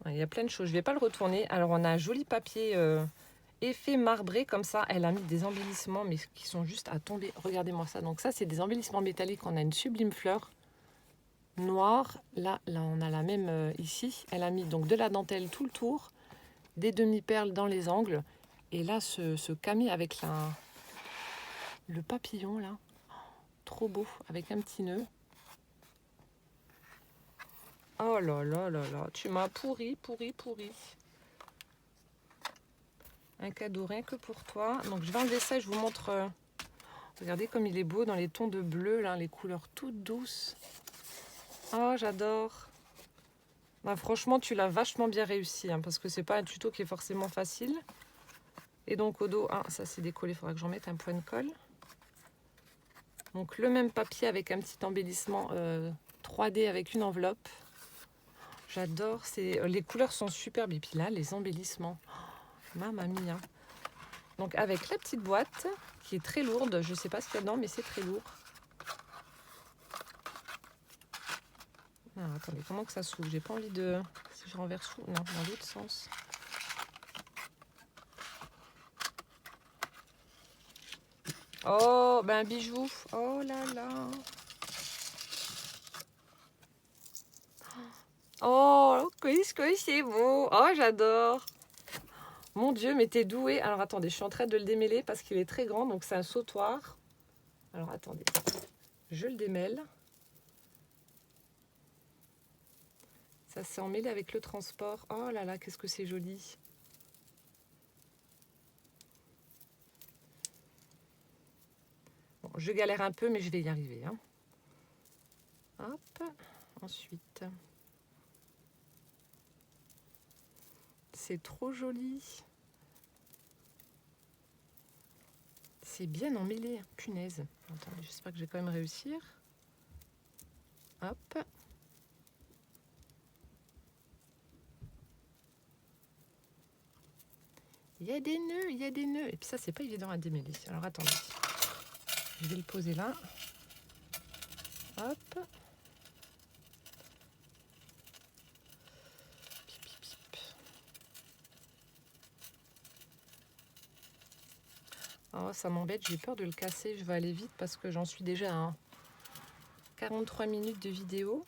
Il y a plein de choses, je ne vais pas le retourner. Alors, on a un joli papier effet marbré comme ça. Elle a mis des embellissements, mais qui sont juste à tomber. Regardez-moi ça. Donc ça, c'est des embellissements métalliques. On a une sublime fleur noire. Là on a la même ici. Elle a mis donc de la dentelle tout le tour, des demi-perles dans les angles. Et là, ce camis avec le papillon, là. Trop beau, avec un petit nœud. Oh là là là là, tu m'as pourri. Un cadeau rien que pour toi. Donc je vais enlever ça et je vous montre. Regardez comme il est beau dans les tons de bleu, là, les couleurs toutes douces. Oh, j'adore. Bah, franchement, tu l'as vachement bien réussi, hein, parce que c'est pas un tuto qui est forcément facile. Et donc au dos, ça c'est décollé, il faudra que j'en mette un point de colle. Donc le même papier avec un petit embellissement 3D avec une enveloppe. J'adore, les couleurs sont superbes. Et puis là, les embellissements. Oh, mamma mia. Donc avec la petite boîte qui est très lourde. Je ne sais pas ce qu'il y a dedans, mais c'est très lourd. Alors, attendez, comment que ça s'ouvre? J'ai pas envie de... Si je renverse tout... Non, dans l'autre sens. Oh, ben un bijou. Oh là là. Oh, qu'est-ce que c'est beau. Oh, j'adore. Mon Dieu, mais t'es doué. Alors, attendez, je suis en train de le démêler parce qu'il est très grand. Donc, c'est un sautoir. Alors, attendez. Je le démêle. Ça s'est emmêlé avec le transport. Oh là là, qu'est-ce que c'est joli. Bon, je galère un peu, mais je vais y arriver. Hein. Hop. Ensuite. C'est trop joli. C'est bien emmêlé. Punaise. Attendez, j'espère que je vais quand même réussir. Hop. Il y a des nœuds, il y a des nœuds. Et puis ça, c'est pas évident à démêler. Alors attendez. Je vais le poser là. Hop. Pip, pip, pip. Oh, ça m'embête, j'ai peur de le casser. Je vais aller vite parce que j'en suis déjà à 43 minutes de vidéo.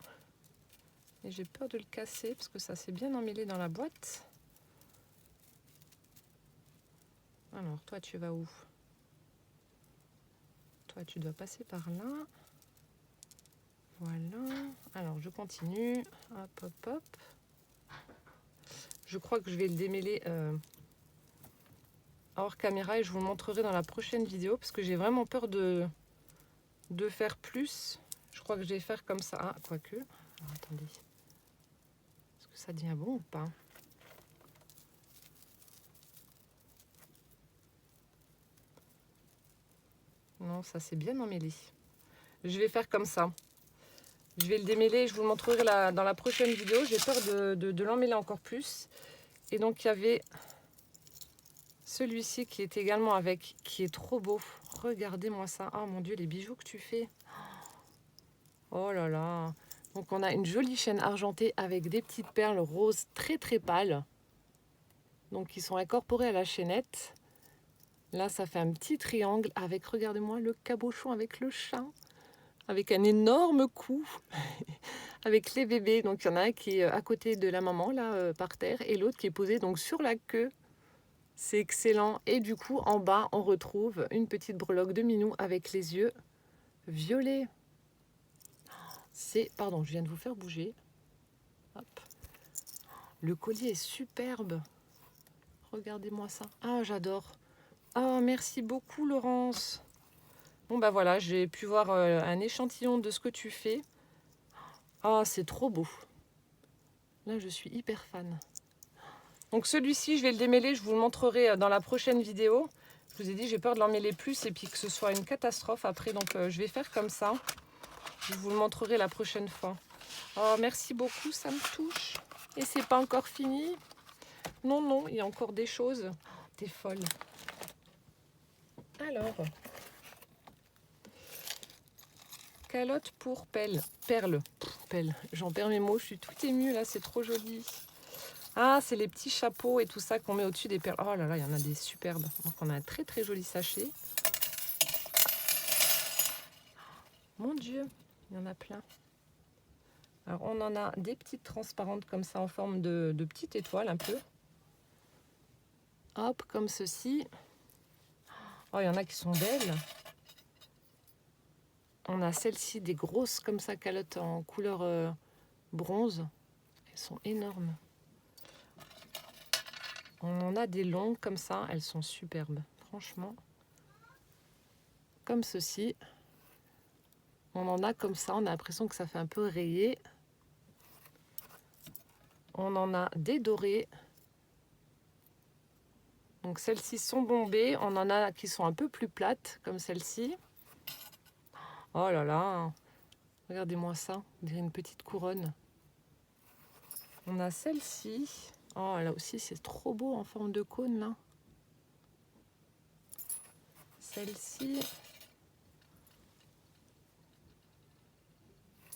Et j'ai peur de le casser parce que ça s'est bien emmêlé dans la boîte. Alors, toi, tu vas où? Toi, tu dois passer par là. Voilà. Alors, je continue. Hop, hop, hop. Je crois que je vais le démêler hors caméra et je vous le montrerai dans la prochaine vidéo parce que j'ai vraiment peur de faire plus. Je crois que je vais faire comme ça. Ah, quoique. Alors, attendez. Est-ce que ça devient bon ou pas? Non, ça c'est bien emmêlé. Je vais faire comme ça. Je vais le démêler et je vous le montrerai dans la prochaine vidéo. J'ai peur de l'emmêler encore plus. Et donc il y avait celui-ci qui est également avec, qui est trop beau. Regardez-moi ça. Oh mon Dieu, les bijoux que tu fais. Oh là là. Donc on a une jolie chaîne argentée avec des petites perles roses très très pâles. Donc qui sont incorporées à la chaînette. Là ça fait un petit triangle avec, regardez-moi, le cabochon avec le chat. Avec un énorme cou. Avec les bébés. Donc il y en a un qui est à côté de la maman là par terre et l'autre qui est posé donc sur la queue. C'est excellent. Et du coup en bas on retrouve une petite breloque de minou avec les yeux violets. C'est, pardon, je viens de vous faire bouger. Hop. Le collier est superbe. Regardez-moi ça. Ah, j'adore. Oh, merci beaucoup, Laurence. Bon, bah voilà, j'ai pu voir un échantillon de ce que tu fais. Oh, c'est trop beau. Là, je suis hyper fan. Donc celui-ci, je vais le démêler, je vous le montrerai dans la prochaine vidéo. Je vous ai dit, j'ai peur de l'emmêler plus et puis que ce soit une catastrophe après. Donc je vais faire comme ça. Je vous le montrerai la prochaine fois. Oh, merci beaucoup, ça me touche. Et c'est pas encore fini. Non, non, il y a encore des choses. Oh, t'es folle. Alors, calotte pour perle. Pelle. J'en perds mes mots, je suis tout émue là, c'est trop joli. Ah, c'est les petits chapeaux et tout ça qu'on met au-dessus des perles. Oh là là, il y en a des superbes. Donc on a un très très joli sachet. Mon Dieu, il y en a plein. Alors on en a des petites transparentes comme ça en forme de petites étoiles un peu. Hop, comme ceci. Oh, il y en a qui sont belles. On a celle-ci, des grosses comme ça, calottes en couleur bronze. Elles sont énormes. On en a des longues comme ça, elles sont superbes, franchement. Comme ceci. On en a comme ça, on a l'impression que ça fait un peu rayé. On en a des dorées. Donc celles-ci sont bombées. On en a qui sont un peu plus plates, comme celle-ci. Oh là là, regardez-moi ça, on dirait une petite couronne. On a celle-ci. Oh, là aussi, c'est trop beau en forme de cône, là. Celle-ci.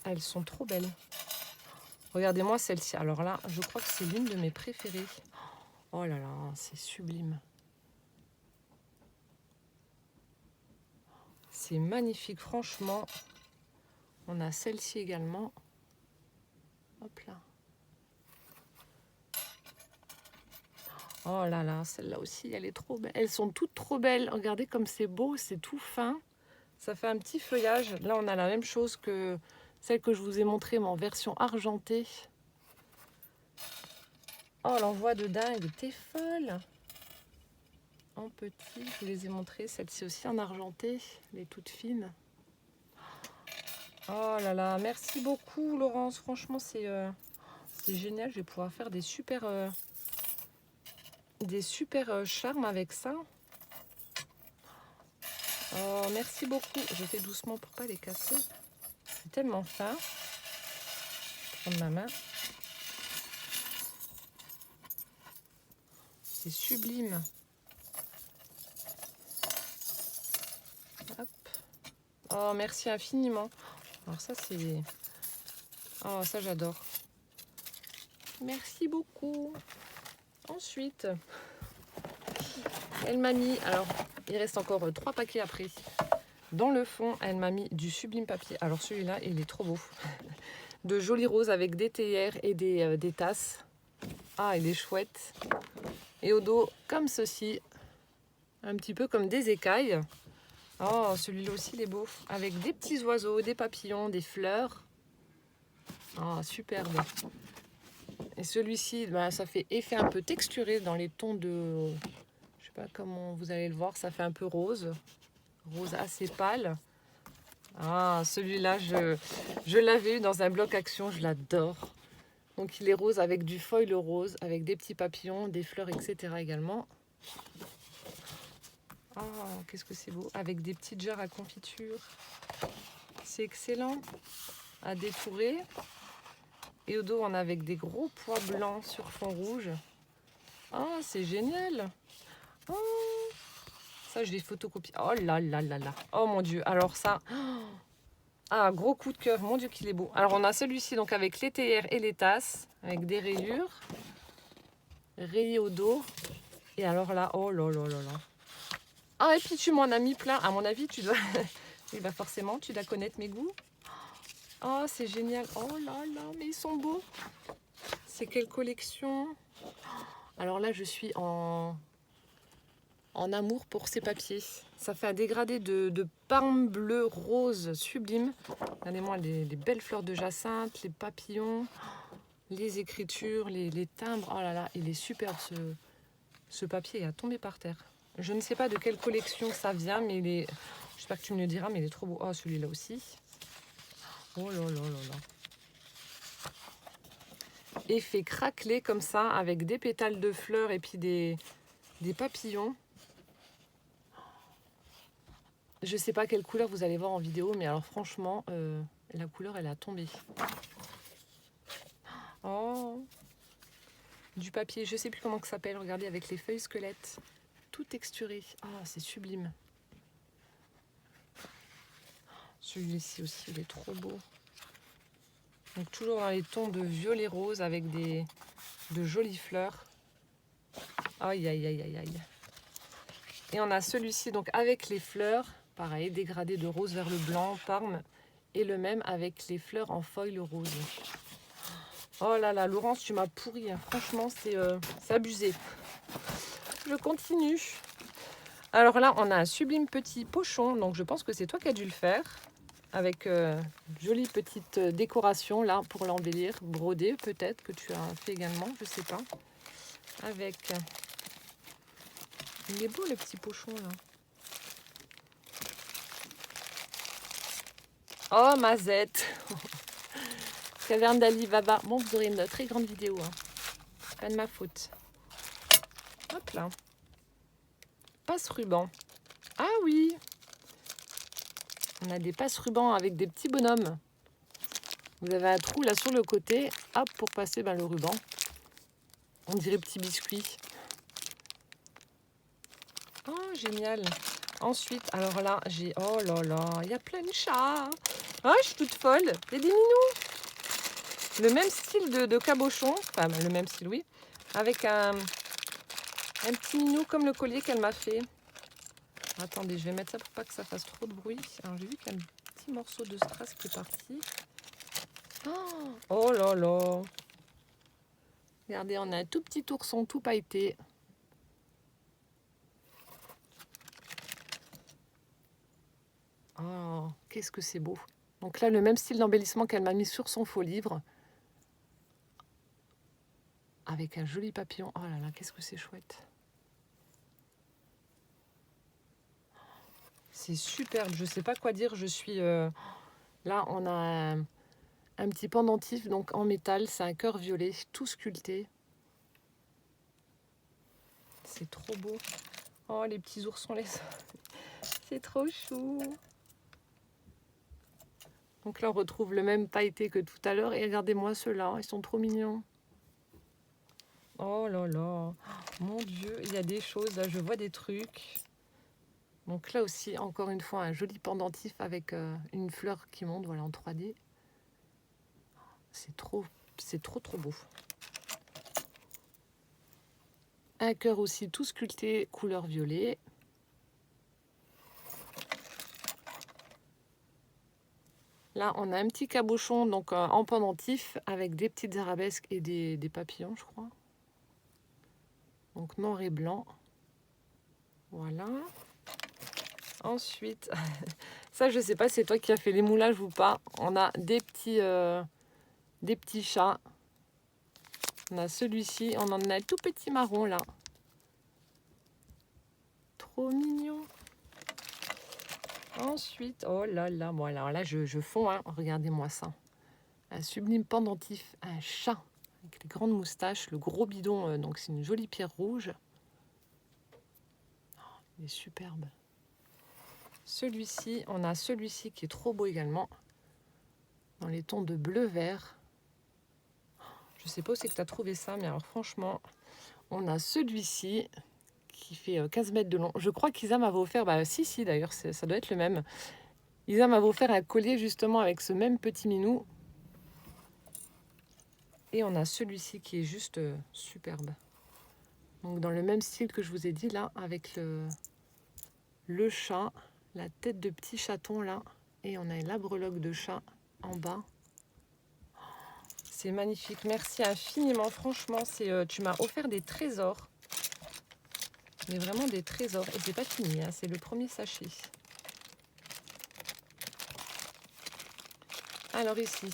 Elles sont trop belles. Regardez-moi celle-ci. Alors là, je crois que c'est l'une de mes préférées. Oh là là, c'est sublime. C'est magnifique, franchement. On a celle-ci également. Hop là. Oh là là, celle-là aussi, elle est trop belle. Elles sont toutes trop belles. Regardez comme c'est beau, c'est tout fin. Ça fait un petit feuillage. Là, on a la même chose que celle que je vous ai montrée, mais en version argentée. Oh, l'envoi de dingue, t'es folle. En petit, je vous les ai montrées. Celle-ci aussi en argenté, elle est toute fine. Oh là là, merci beaucoup Laurence. Franchement, c'est génial. Je vais pouvoir faire des super charmes avec ça. Oh, merci beaucoup. Je fais doucement pour pas les casser. C'est tellement fin. Je vais prendre ma main. C'est sublime. Hop. Oh, merci infiniment. Alors ça, c'est... Oh, ça, j'adore. Merci beaucoup. Ensuite, elle m'a mis... Alors, il reste encore 3 paquets après. Dans le fond, elle m'a mis du sublime papier. Alors, celui-là, il est trop beau. De jolis roses avec des théières et des tasses. Ah, il est chouette. Et au dos, comme ceci. Un petit peu comme des écailles. Oh, celui-là aussi, il est beau. Avec des petits oiseaux, des papillons, des fleurs. Oh, superbe. Et celui-ci, bah, ça fait effet un peu texturé dans les tons de... Je sais pas comment vous allez le voir. Ça fait un peu rose. Rose assez pâle. Ah, celui-là, je l'avais eu dans un bloc action. Je l'adore. Donc, il est rose avec du foil rose, avec des petits papillons, des fleurs, etc. également. Oh, qu'est-ce que c'est beau. Avec des petites jarres à confiture. C'est excellent à détourer. Et au dos, on a avec des gros pois blancs sur fond rouge. Oh, c'est génial. Oh, ça, je vais photocopier. Oh là là là là. Oh mon Dieu. Alors ça... Ah, gros coup de cœur. Mon Dieu, qu'il est beau. Alors, on a celui-ci donc avec les théières et les tasses. Avec des rayures. Rayé au dos. Et alors là, oh là là là là. Ah, et puis tu m'en as mis plein. À mon avis, tu dois... Oui, bah forcément, tu dois connaître mes goûts. Oh, c'est génial. Oh là là, mais ils sont beaux. C'est quelle collection? Alors là, je suis en amour pour ces papiers. Ça fait un dégradé de palme bleu rose sublime. Regardez-moi les belles fleurs de jacinthe, les papillons, les écritures, les timbres. Oh là là, il est super ce papier, il a tombé par terre. Je ne sais pas de quelle collection ça vient, mais il est... J'espère que tu me le diras, mais il est trop beau. Oh, celui-là aussi. Oh là là là là. Effet craquelé comme ça, avec des pétales de fleurs et puis des papillons. Je sais pas quelle couleur vous allez voir en vidéo, mais alors franchement, la couleur, elle a tombé. Oh, du papier, je sais plus comment que ça s'appelle. Regardez, avec les feuilles squelettes, tout texturé. Ah, c'est sublime. Celui-ci aussi, il est trop beau. Donc toujours dans les tons de violet rose avec de jolies fleurs. Aïe, aïe, aïe, aïe, aïe. Et on a celui-ci donc avec les fleurs, pareil, dégradé de rose vers le blanc, parme. Et le même avec les fleurs en foil rose. Oh là là, Laurence, tu m'as pourri. Hein. Franchement, c'est abusé. Je continue. Alors là, on a un sublime petit pochon. Donc je pense que c'est toi qui as dû le faire. Avec une jolie petite décoration là pour l'embellir. Brodé peut-être que tu as fait également, je sais pas. Avec... Il est beau le petit pochon là. Oh, Mazette. Caverne d'Ali Baba. Bon, vous aurez une très grande vidéo. Hein. Pas de ma faute. Hop là. Passe-ruban. Ah oui. On a des passe-rubans avec des petits bonhommes. Vous avez un trou là sur le côté. Hop, pour passer le ruban. On dirait petit biscuit. Oh, génial. Ensuite, alors là, j'ai... Oh là là, il y a plein de chats. Oh, je suis toute folle. Il y a des minous. Le même style de cabochon. Enfin, le même style, oui. Avec un petit minou comme le collier qu'elle m'a fait. Attendez, je vais mettre ça pour pas que ça fasse trop de bruit. Alors, j'ai vu qu'il y a un petit morceau de strass qui est parti. Oh là là. Regardez, on a un tout petit ourson tout pailleté. Oh, qu'est-ce que c'est beau. Donc là, le même style d'embellissement qu'elle m'a mis sur son faux livre. Avec un joli papillon. Oh là là, qu'est-ce que c'est chouette. C'est superbe, je sais pas quoi dire. Je suis... Là, on a un petit pendentif donc en métal. C'est un cœur violet, tout sculpté. C'est trop beau. Oh, les petits oursons, les... c'est trop chou. Donc là, on retrouve le même pailleté que tout à l'heure. Et regardez-moi ceux-là, ils sont trop mignons. Oh là là, mon Dieu, il y a des choses, là, je vois des trucs. Donc là aussi, encore une fois, un joli pendentif avec une fleur qui monte, voilà, en 3D. C'est trop beau. Un cœur aussi tout sculpté, couleur violet. Là, on a un petit cabochon donc en pendentif avec des petites arabesques et des papillons, je crois. Donc noir et blanc. Voilà. Ensuite, ça je sais pas si c'est toi qui as fait les moulages ou pas. On a des petits chats. On a celui-ci, on en a un tout petit marron là. Trop mignon. Ensuite, oh là là, bon alors là je fonds, hein. Regardez-moi ça. Un sublime pendentif, un chat avec les grandes moustaches, le gros bidon, donc c'est une jolie pierre rouge. Oh, il est superbe. Celui-ci, on a celui-ci qui est trop beau également, dans les tons de bleu-vert. Je sais pas où c'est que tu as trouvé ça, mais alors franchement, on a celui-ci qui fait 15 mètres de long. Je crois qu'Isa m'avait offert, si d'ailleurs, ça doit être le même. Isa m'avait offert un collier justement avec ce même petit minou. Et on a celui-ci qui est juste superbe. Donc dans le même style que je vous ai dit là, avec le chat, la tête de petit chaton là. Et on a la breloque de chat en bas. C'est magnifique. Merci infiniment. Franchement, tu m'as offert des trésors. Mais vraiment des trésors. Et c'est pas fini, hein, c'est le premier sachet. Alors ici.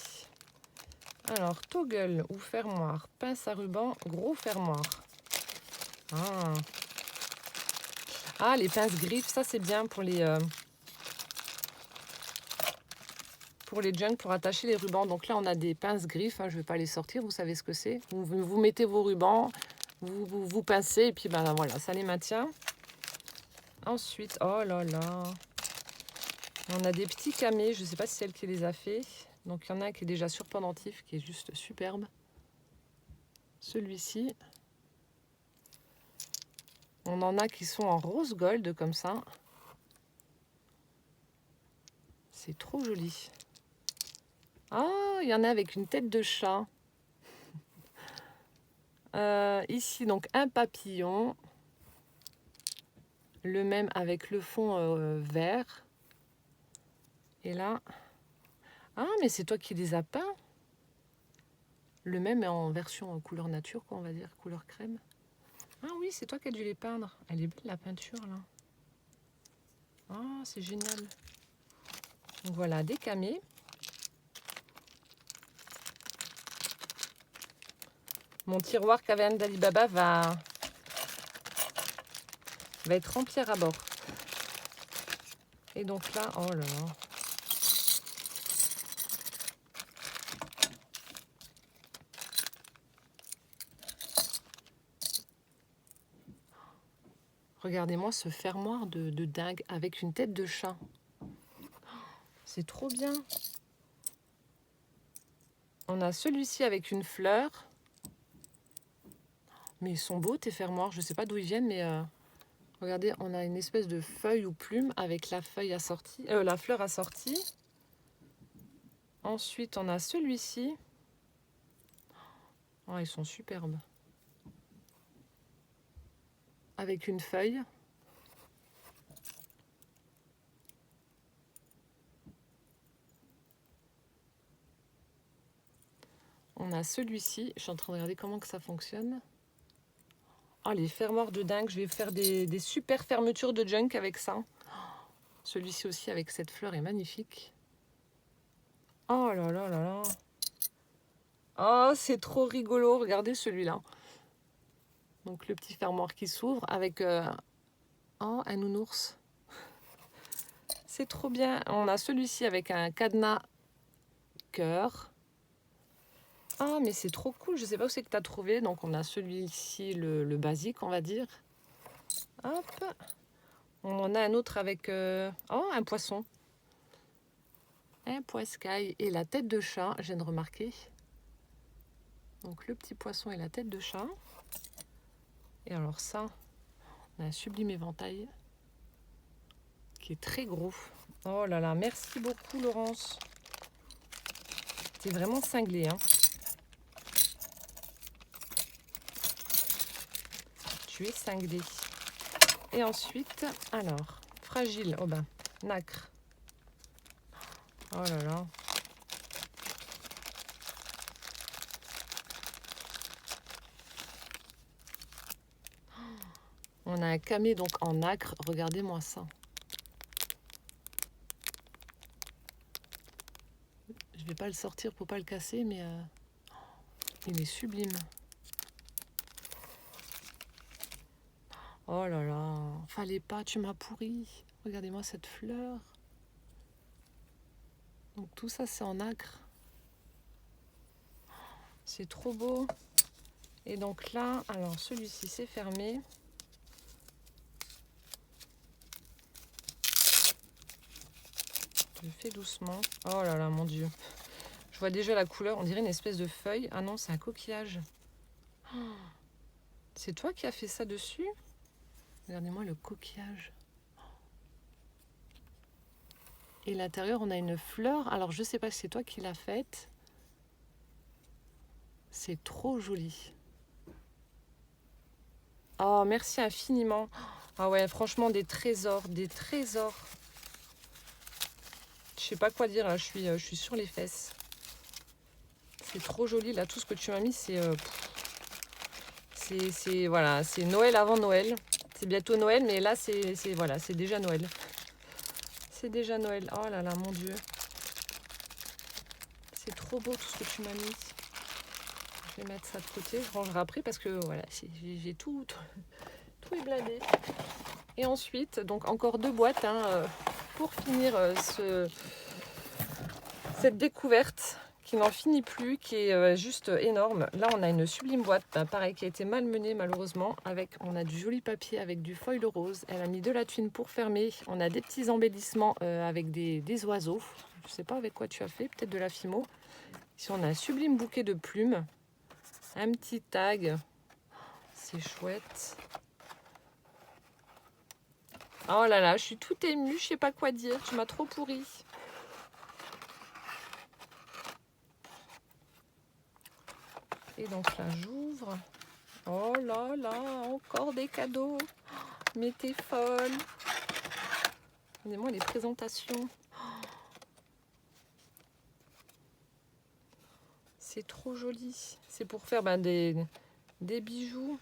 Alors, toggle ou fermoir, pince à ruban, gros fermoir. Ah, les pinces griffes, ça c'est bien pour les junk, pour attacher les rubans. Donc là, on a des pinces griffes. Hein, je ne vais pas les sortir, vous savez ce que c'est. Vous mettez vos rubans, vous pincez et puis ben voilà, ça les maintient. Ensuite, oh là là, on a des petits camés. Je ne sais pas si c'est elle qui les a fait. Donc il y en a un qui est déjà sur pendentif, qui est juste superbe. Celui-ci. On en a qui sont en rose gold comme ça. C'est trop joli. Ah, il y en a avec une tête de chat. Ici, donc, un papillon. Le même avec le fond vert. Et là... Ah, mais c'est toi qui les as peints. Le même est en version couleur nature, quoi, on va dire, couleur crème. Ah oui, c'est toi qui as dû les peindre. Elle est belle, la peinture, là. Ah, c'est génial. Donc voilà, des camés. Mon tiroir caverne d'Alibaba va être rempli à bord. Et donc là, oh là là. Regardez-moi ce fermoir de dingue avec une tête de chat. C'est trop bien. On a celui-ci avec une fleur. Mais ils sont beaux tes fermoirs. Je ne sais pas d'où ils viennent, mais regardez, on a une espèce de feuille ou plume avec la feuille assortie, la fleur assortie. Ensuite, on a celui-ci. Oh, ils sont superbes. Avec une feuille. On a celui-ci. Je suis en train de regarder comment que ça fonctionne. Oh, les fermoirs de dingue. Je vais faire des super fermetures de junk avec ça. Celui-ci aussi avec cette fleur est magnifique. Oh là là là là. Oh, c'est trop rigolo. Regardez celui-là. Donc le petit fermoir qui s'ouvre avec oh, un nounours. C'est trop bien. On a celui-ci avec un cadenas cœur. Ah, mais c'est trop cool. Je sais pas où c'est que tu as trouvé. Donc on a celui-ci, le basique, on va dire. Hop. On en a un autre avec oh, un poisson. Un poiscaille et la tête de chat, je viens de remarquer. Donc le petit poisson et la tête de chat. Et alors ça, on a un sublime éventail qui est très gros. Oh là là, merci beaucoup Laurence. C'est vraiment cinglé, hein. Tu es cinglé. Et ensuite, alors, fragile, oh ben, nacre. Oh là là. On a un camé donc en nacre, regardez-moi ça. Je vais pas le sortir pour pas le casser, mais il est sublime. Oh là là, fallait pas, tu m'as pourri. Regardez-moi cette fleur. Donc tout ça c'est en nacre. C'est trop beau. Et donc là, alors celui-ci c'est fermé. Je fais doucement. Oh là là, mon Dieu. Je vois déjà la couleur, on dirait une espèce de feuille. Ah non, c'est un coquillage. Oh, c'est toi qui as fait ça dessus? Regardez-moi le coquillage. Et l'intérieur, on a une fleur. Alors, je sais pas si c'est toi qui l'as faite. C'est trop joli. Oh, merci infiniment. Ah ouais, franchement, des trésors, des trésors. Je sais pas quoi dire, là. Je suis sur les fesses. C'est trop joli, là. Tout ce que tu m'as mis, c'est voilà, c'est Noël avant Noël. C'est bientôt Noël, mais là, c'est voilà, c'est déjà Noël. C'est déjà Noël. Oh là là, mon Dieu. C'est trop beau tout ce que tu m'as mis. Je vais mettre ça de côté. Je rangerai après parce que voilà, j'ai tout est blindé. Et ensuite, donc encore 2 boîtes hein, pour finir cette découverte qui n'en finit plus, qui est juste énorme. Là, on a une sublime boîte, pareil, qui a été malmenée malheureusement. On a du joli papier avec du foil rose. Elle a mis de la tuile pour fermer. On a des petits embellissements avec des oiseaux. Je ne sais pas avec quoi tu as fait, peut-être de la fimo. Ici, on a un sublime bouquet de plumes. Un petit tag. C'est chouette. Oh là là, je suis tout émue, je sais pas quoi dire. Tu m'as trop pourri. Et donc là, j'ouvre. Oh là là, encore des cadeaux. Mais t'es folle. Regardez-moi les présentations. C'est trop joli. C'est pour faire des bijoux.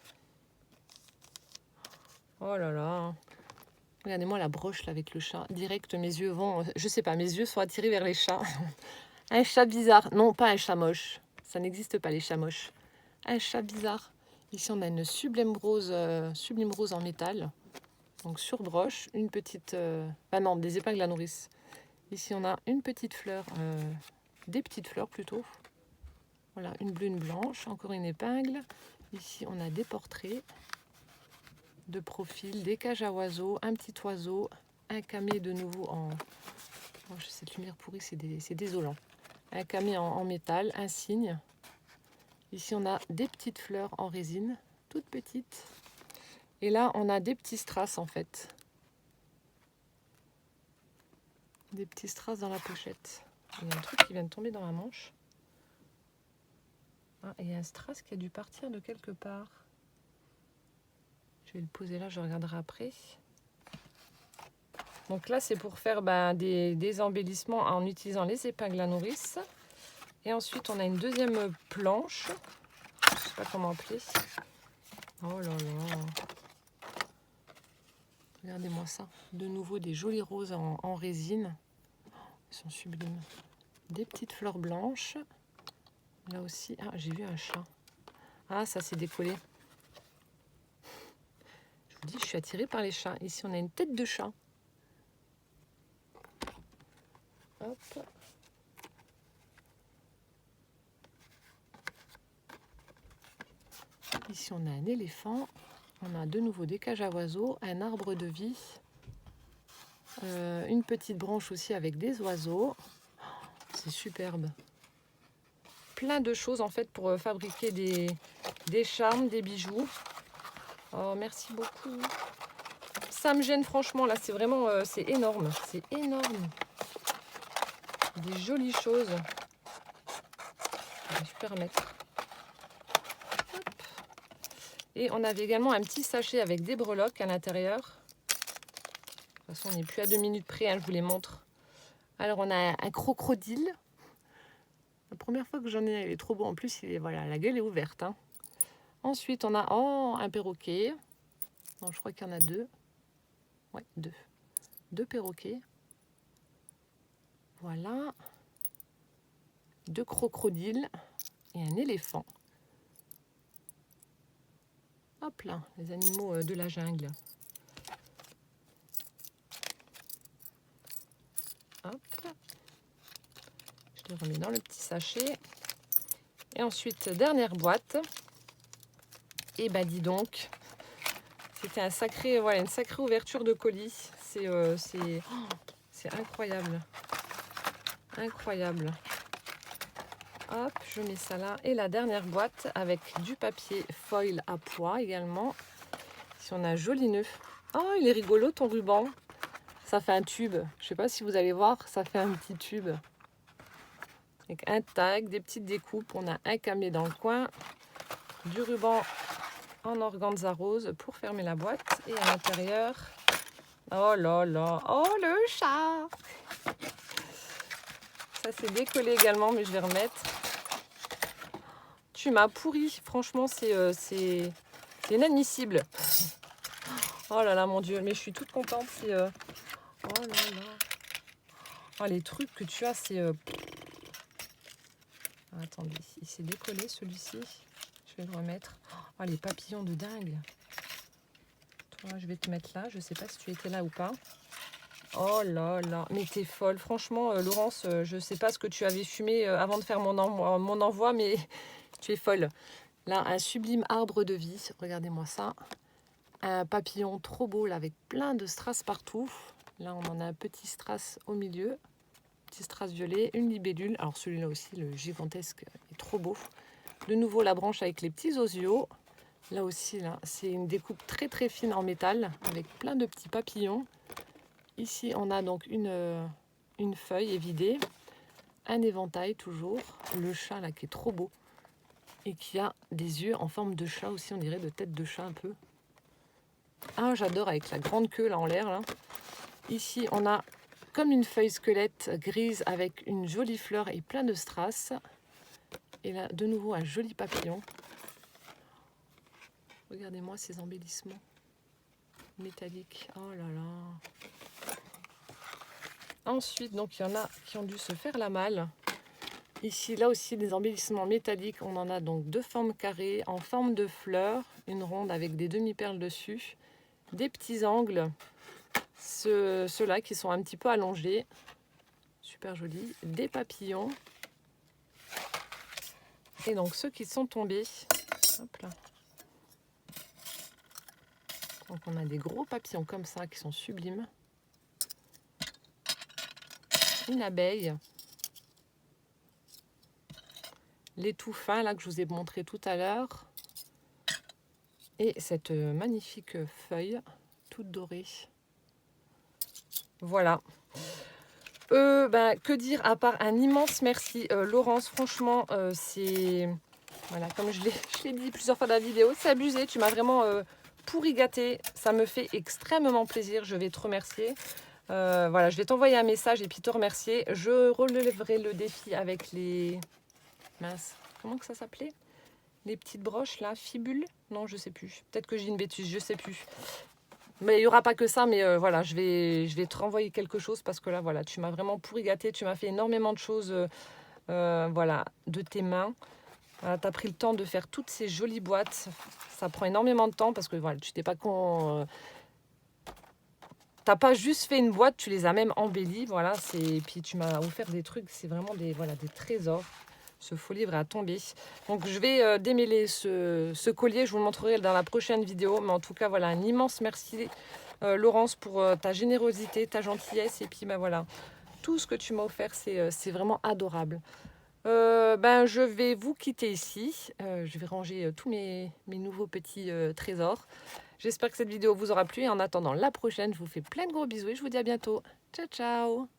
Oh là là. Regardez-moi la broche là avec le chat. Direct, mes yeux vont... Je sais pas, mes yeux sont attirés vers les chats. Un chat bizarre. Non, pas un chat moche. Ça n'existe pas les chats moches. Un chat bizarre. Ici, on a une sublime rose en métal. Donc sur broche, une petite... Ah non, des épingles à nourrice. Ici, on a une petite fleur. Des petites fleurs plutôt. Voilà, une bleue, une blanche. Encore une épingle. Ici, on a des portraits de profil, des cages à oiseaux, un petit oiseau, un camé de nouveau en... Oh, cette lumière pourrie, c'est désolant. Un camé en métal, un cygne. Ici, on a des petites fleurs en résine, toutes petites. Et là, on a des petits strass en fait. Des petits strass dans la pochette. Il y a un truc qui vient de tomber dans ma manche. Ah, et il y a un strass qui a dû partir de quelque part. Je vais le poser là, je regarderai après. Donc là, c'est pour faire des embellissements en utilisant les épingles à nourrice. Et ensuite, on a une deuxième planche. Je ne sais pas comment appeler. Oh là là. Regardez-moi ça. De nouveau, des jolies roses en résine. Ils sont sublimes. Des petites fleurs blanches. Là aussi. Ah, j'ai vu un chat. Ah, ça s'est décollé. Je vous dis, je suis attirée par les chats. Ici, on a une tête de chat. Hop. Ici, on a un éléphant. On a de nouveau des cages à oiseaux, un arbre de vie, une petite branche aussi avec des oiseaux. C'est superbe. Plein de choses en fait pour fabriquer des charmes, des bijoux. Oh, merci beaucoup. Ça me gêne franchement, là, c'est vraiment, c'est énorme. C'est énorme. Des jolies choses. Super à mettre. Et on avait également un petit sachet avec des breloques à l'intérieur. De toute façon, on n'est plus à 2 minutes près, hein, je vous les montre. Alors, on a un crocodile. La première fois que j'en ai, il est trop beau. En plus, voilà, la gueule est ouverte. Hein. Ensuite, on a un perroquet. Non, je crois qu'il y en a 2. Ouais, 2. 2 perroquets. Voilà. 2 crocodiles et un éléphant. Hop là, les animaux de la jungle. Hop. Je les remets dans le petit sachet. Et ensuite, dernière boîte. Et dis donc, c'était une sacrée ouverture de colis. C'est incroyable. Incroyable. Hop, je mets ça là. Et la dernière boîte avec du papier foil à pois également. Ici, on a un joli nœud. Oh, il est rigolo ton ruban. Ça fait un tube. Je ne sais pas si vous allez voir, ça fait un petit tube. Avec un tag, des petites découpes. On a un camé dans le coin. Du ruban en organza rose pour fermer la boîte. Et à l'intérieur... Oh là là. Oh, le chat. Ça s'est décollé également, mais je vais remettre. Tu m'as pourri. Franchement, c'est inadmissible. Oh là là, mon Dieu. Mais je suis toute contente. Oh là là. Oh, les trucs que tu as, c'est... Attendez, il s'est décollé celui-ci. Je vais le remettre. Oh, les papillons de dingue. Je vais te mettre là. Je ne sais pas si tu étais là ou pas. Oh là là, mais t'es folle. Franchement, Laurence, je ne sais pas ce que tu avais fumé avant de faire mon envoi, mais tu es folle. Là, un sublime arbre de vie. Regardez-moi ça. Un papillon trop beau, là, avec plein de strass partout. Là, on en a un petit strass au milieu. Petit strass violet, une libellule. Alors celui-là aussi, le gigantesque, est trop beau. De nouveau, la branche avec les petits osios. Là aussi, là, c'est une découpe très très fine en métal, avec plein de petits papillons. Ici, on a donc une feuille évidée. Un éventail toujours. Le chat, là, qui est trop beau. Et qui a des yeux en forme de chat aussi, on dirait de tête de chat un peu. Ah, j'adore avec la grande queue là en l'air. Là. Ici, on a comme une feuille squelette grise avec une jolie fleur et plein de strass. Et là, de nouveau, un joli papillon. Regardez-moi ces embellissements métalliques. Oh là là. Ensuite, donc, il y en a qui ont dû se faire la malle. Ici, là aussi, des embellissements métalliques. On en a donc deux formes carrées en forme de fleurs. Une ronde avec des demi-perles dessus. Des petits angles, ceux-là qui sont un petit peu allongés, super jolis, des papillons, et donc ceux qui sont tombés, hop là. Donc on a des gros papillons comme ça qui sont sublimes, une abeille, les tout fins là que je vous ai montré tout à l'heure, et cette magnifique feuille toute dorée. Voilà. Que dire à part un immense merci Laurence, franchement c'est voilà, comme je l'ai dit plusieurs fois dans la vidéo, c'est abusé, tu m'as vraiment pourri gâté, ça me fait extrêmement plaisir, je vais te remercier. Voilà, je vais t'envoyer un message et puis te remercier. Je relèverai le défi avec les mince, comment que ça s'appelait, les petites broches là, fibules, non je sais plus, peut-être que j'ai une bêtise, je sais plus. Mais il n'y aura pas que ça, mais voilà, je vais te renvoyer quelque chose parce que là, voilà, tu m'as vraiment pourri gâté, tu m'as fait énormément de choses, voilà, de tes mains. Voilà, tu as pris le temps de faire toutes ces jolies boîtes. Ça prend énormément de temps parce que voilà, tu t'es pas t'as pas juste fait une boîte, tu les as même embellies, voilà. Et puis tu m'as offert des trucs, c'est vraiment des trésors. Ce faux livre est à tomber. Donc je vais démêler ce collier, je vous le montrerai dans la prochaine vidéo. Mais en tout cas, voilà, un immense merci Laurence pour ta générosité, ta gentillesse. Et puis voilà, tout ce que tu m'as offert, c'est vraiment adorable. Je vais vous quitter ici. Je vais ranger tous mes nouveaux petits trésors. J'espère que cette vidéo vous aura plu. Et en attendant la prochaine, je vous fais plein de gros bisous et je vous dis à bientôt. Ciao, ciao!